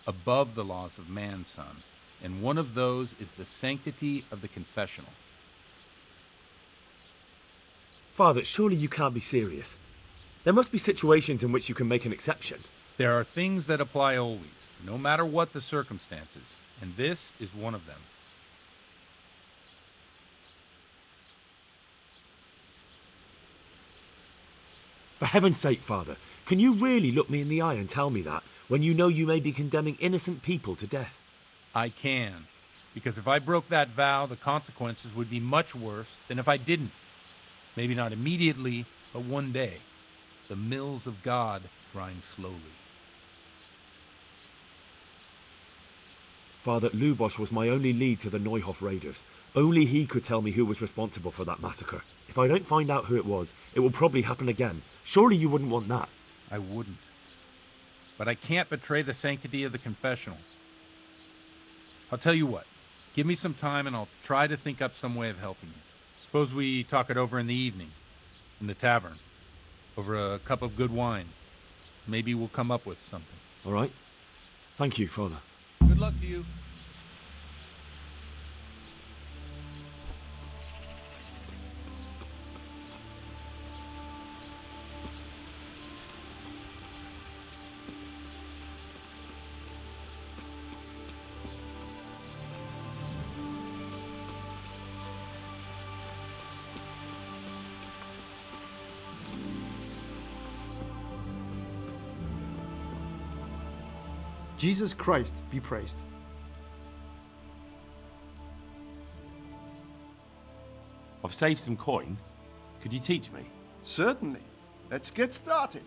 above the laws of man, son, and one of those is the sanctity of the confessional. Father, surely you can't be serious. There must be situations in which you can make an exception. There are things that apply always, no matter what the circumstances, and this is one of them. For heaven's sake, Father, can you really look me in the eye and tell me that, when you know you may be condemning innocent people to death? I can, because if I broke that vow, the consequences would be much worse than if I didn't. Maybe not immediately, but one day. The mills of God grind slowly. Father, Lubosch was my only lead to the Neuhof raiders. Only he could tell me who was responsible for that massacre. If I don't find out who it was, it will probably happen again. Surely you wouldn't want that. I wouldn't. But I can't betray the sanctity of the confessional. I'll tell you what. Give me some time and I'll try to think up some way of helping you. Suppose we talk it over in the evening, in the tavern, over a cup of good wine. Maybe we'll come up with something. All right. Thank you, Father. Good luck to you. Jesus Christ be praised. I've saved some coin. Could you teach me? Certainly. Let's get started.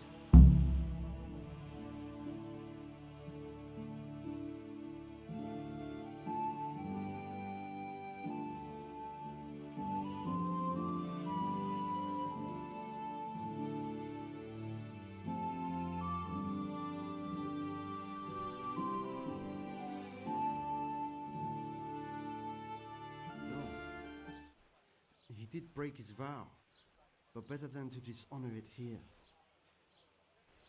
did break his vow, but better than to dishonor it here.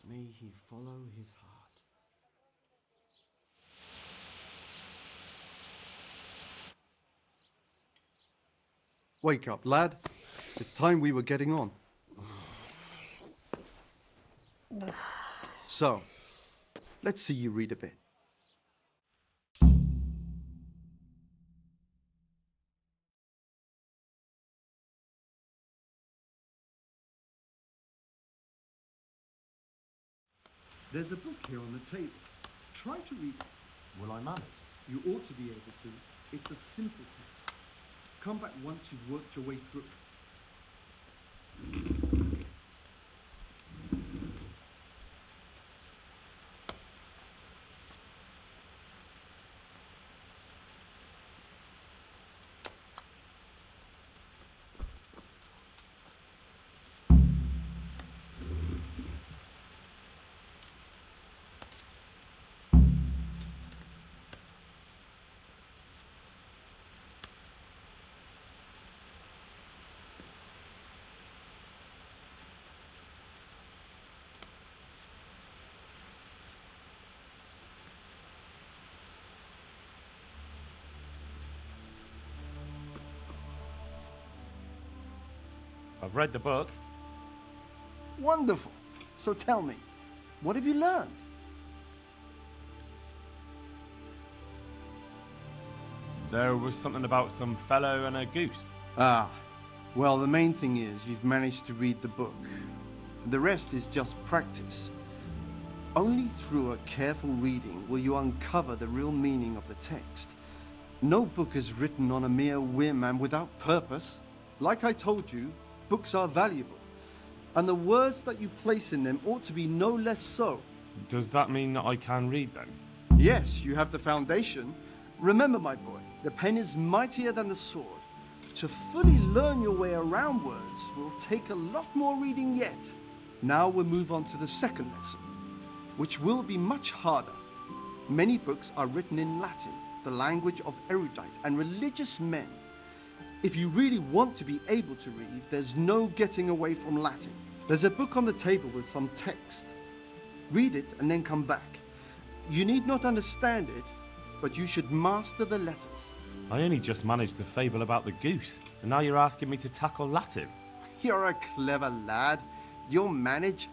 May he follow his heart. Wake up, lad. It's time we were getting on. So, let's see you read a bit. There's a book here on the table. Try to read it. Will I manage? You ought to be able to. It's a simple text. Come back once you've worked your way through. I've read the book. Wonderful. So tell me, what have you learned? There was something about some fellow and a goose. Ah, well, the main thing is you've managed to read the book. The rest is just practice. Only through a careful reading will you uncover the real meaning of the text. No book is written on a mere whim and without purpose. Like I told you, books are valuable, and the words that you place in them ought to be no less so. Does that mean that I can read then? Yes, you have the foundation. Remember, my boy, the pen is mightier than the sword. To fully learn your way around words will take a lot more reading yet. Now we'll move on to the second lesson, which will be much harder. Many books are written in Latin, the language of erudite and religious men. If you really want to be able to read, there's no getting away from Latin. There's a book on the table with some text. Read it and then come back. You need not understand it, but you should master the letters. I only just managed the fable about the goose, and now you're asking me to tackle Latin. You're a clever lad. You'll manage.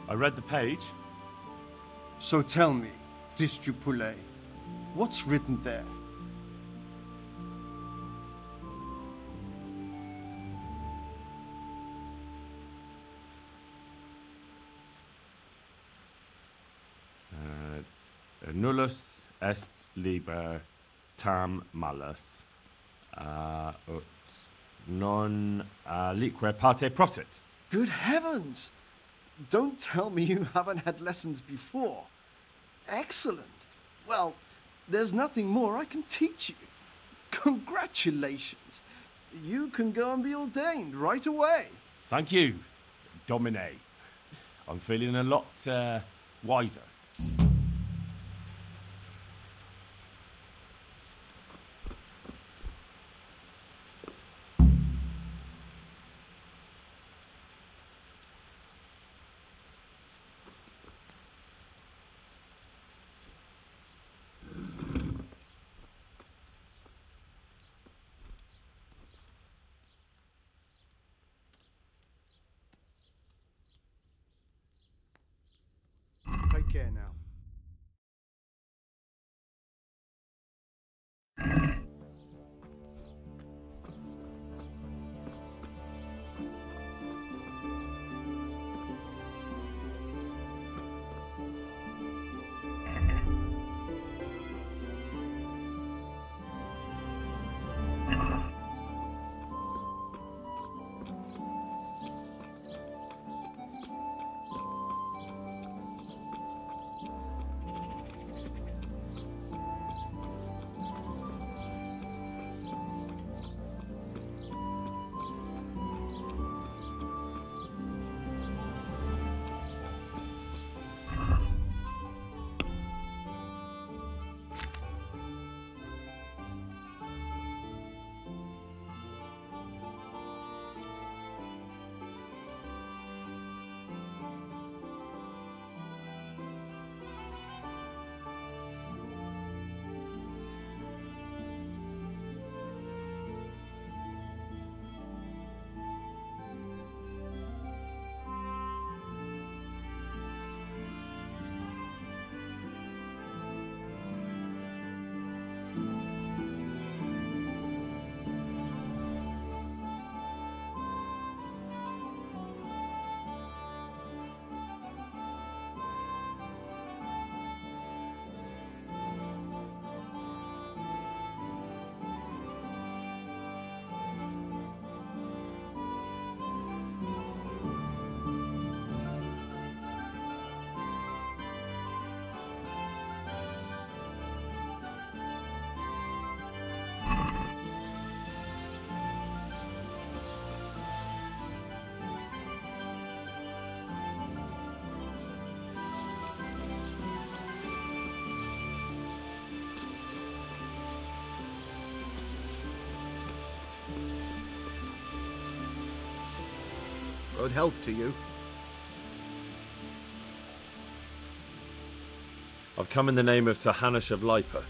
I read the page. So tell me, Distrupule, what's written there? Nullus est liber tam malus, ut non lique parte prosit. Good heavens! Don't tell me you haven't had lessons before. Excellent. Well, there's nothing more I can teach you. Congratulations. You can go and be ordained right away. Thank you, Domine. I'm feeling a lot wiser. Take care now. Good health to you. I've come in the name of Sir Hanush of Lipa.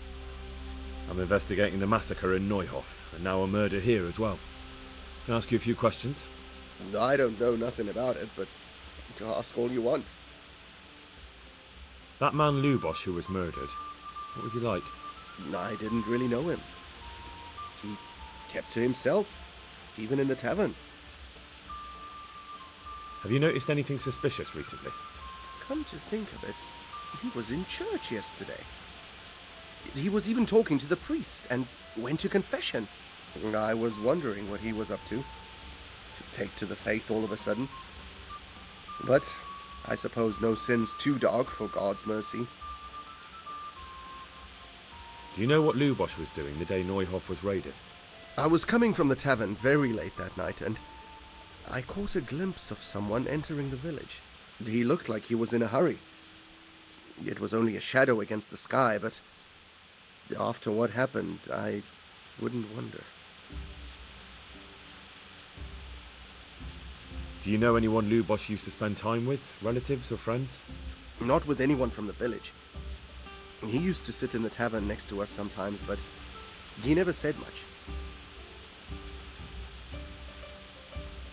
I'm investigating the massacre in Neuhof, and now a murder here as well. Can I ask you a few questions? I don't know nothing about it, but ask all you want. That man Lubosh who was murdered, what was he like? I didn't really know him. He kept to himself, even in the tavern. Have you noticed anything suspicious recently? Come to think of it, he was in church yesterday. He was even talking to the priest and went to confession. I was wondering what he was up to take to the faith all of a sudden. But I suppose no sin's too dark for God's mercy. Do you know what Lubosh was doing the day Neuhof was raided? I was coming from the tavern very late that night, and I caught a glimpse of someone entering the village. He looked like he was in a hurry. It was only a shadow against the sky, but after what happened, I wouldn't wonder. Do you know anyone Lubosh used to spend time with? Relatives or friends? Not with anyone from the village. He used to sit in the tavern next to us sometimes, but he never said much.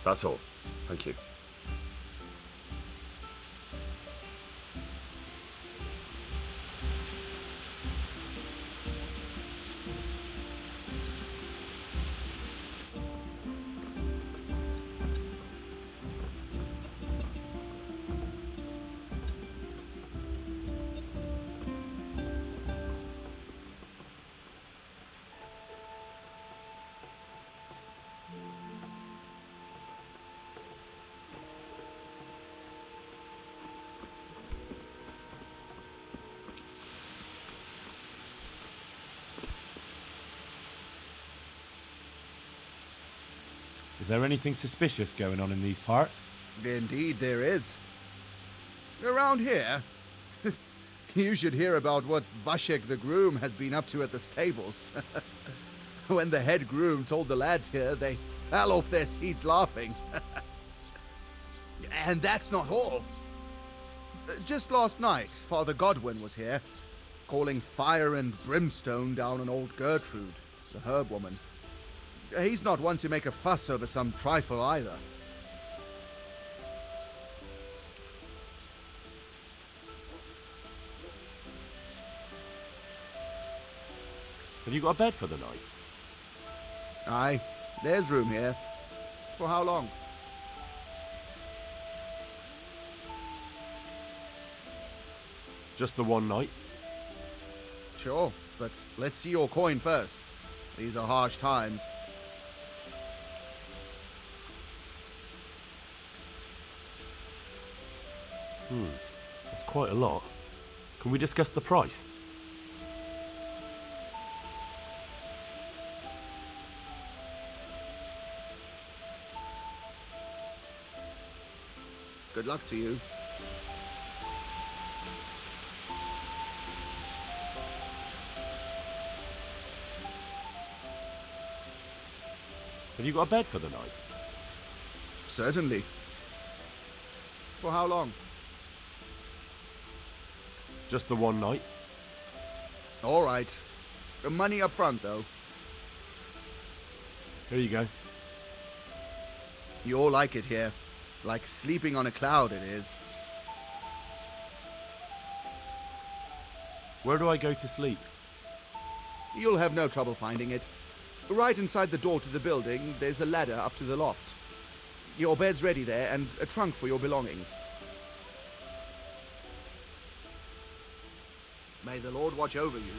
That's all. Thank you. Is there anything suspicious going on in these parts? Indeed there is. Around here, you should hear about what Vashek the groom has been up to at the stables. When the head groom told the lads here, they fell off their seats laughing. And that's not all. Just last night, Father Godwin was here, calling fire and brimstone down on old Gertrude, the herb woman. He's not one to make a fuss over some trifle either. Have you got a bed for the night? Aye, there's room here. For how long? Just the one night? Sure, but let's see your coin first. These are harsh times. That's quite a lot. Can we discuss the price? Good luck to you. Have you got a bed for the night? Certainly. For how long? Just the one night? All right. The money up front, though. Here you go. You all like it here. Like sleeping on a cloud, it is. Where do I go to sleep? You'll have no trouble finding it. Right inside the door to the building, there's a ladder up to the loft. Your bed's ready there, and a trunk for your belongings. May the Lord watch over you.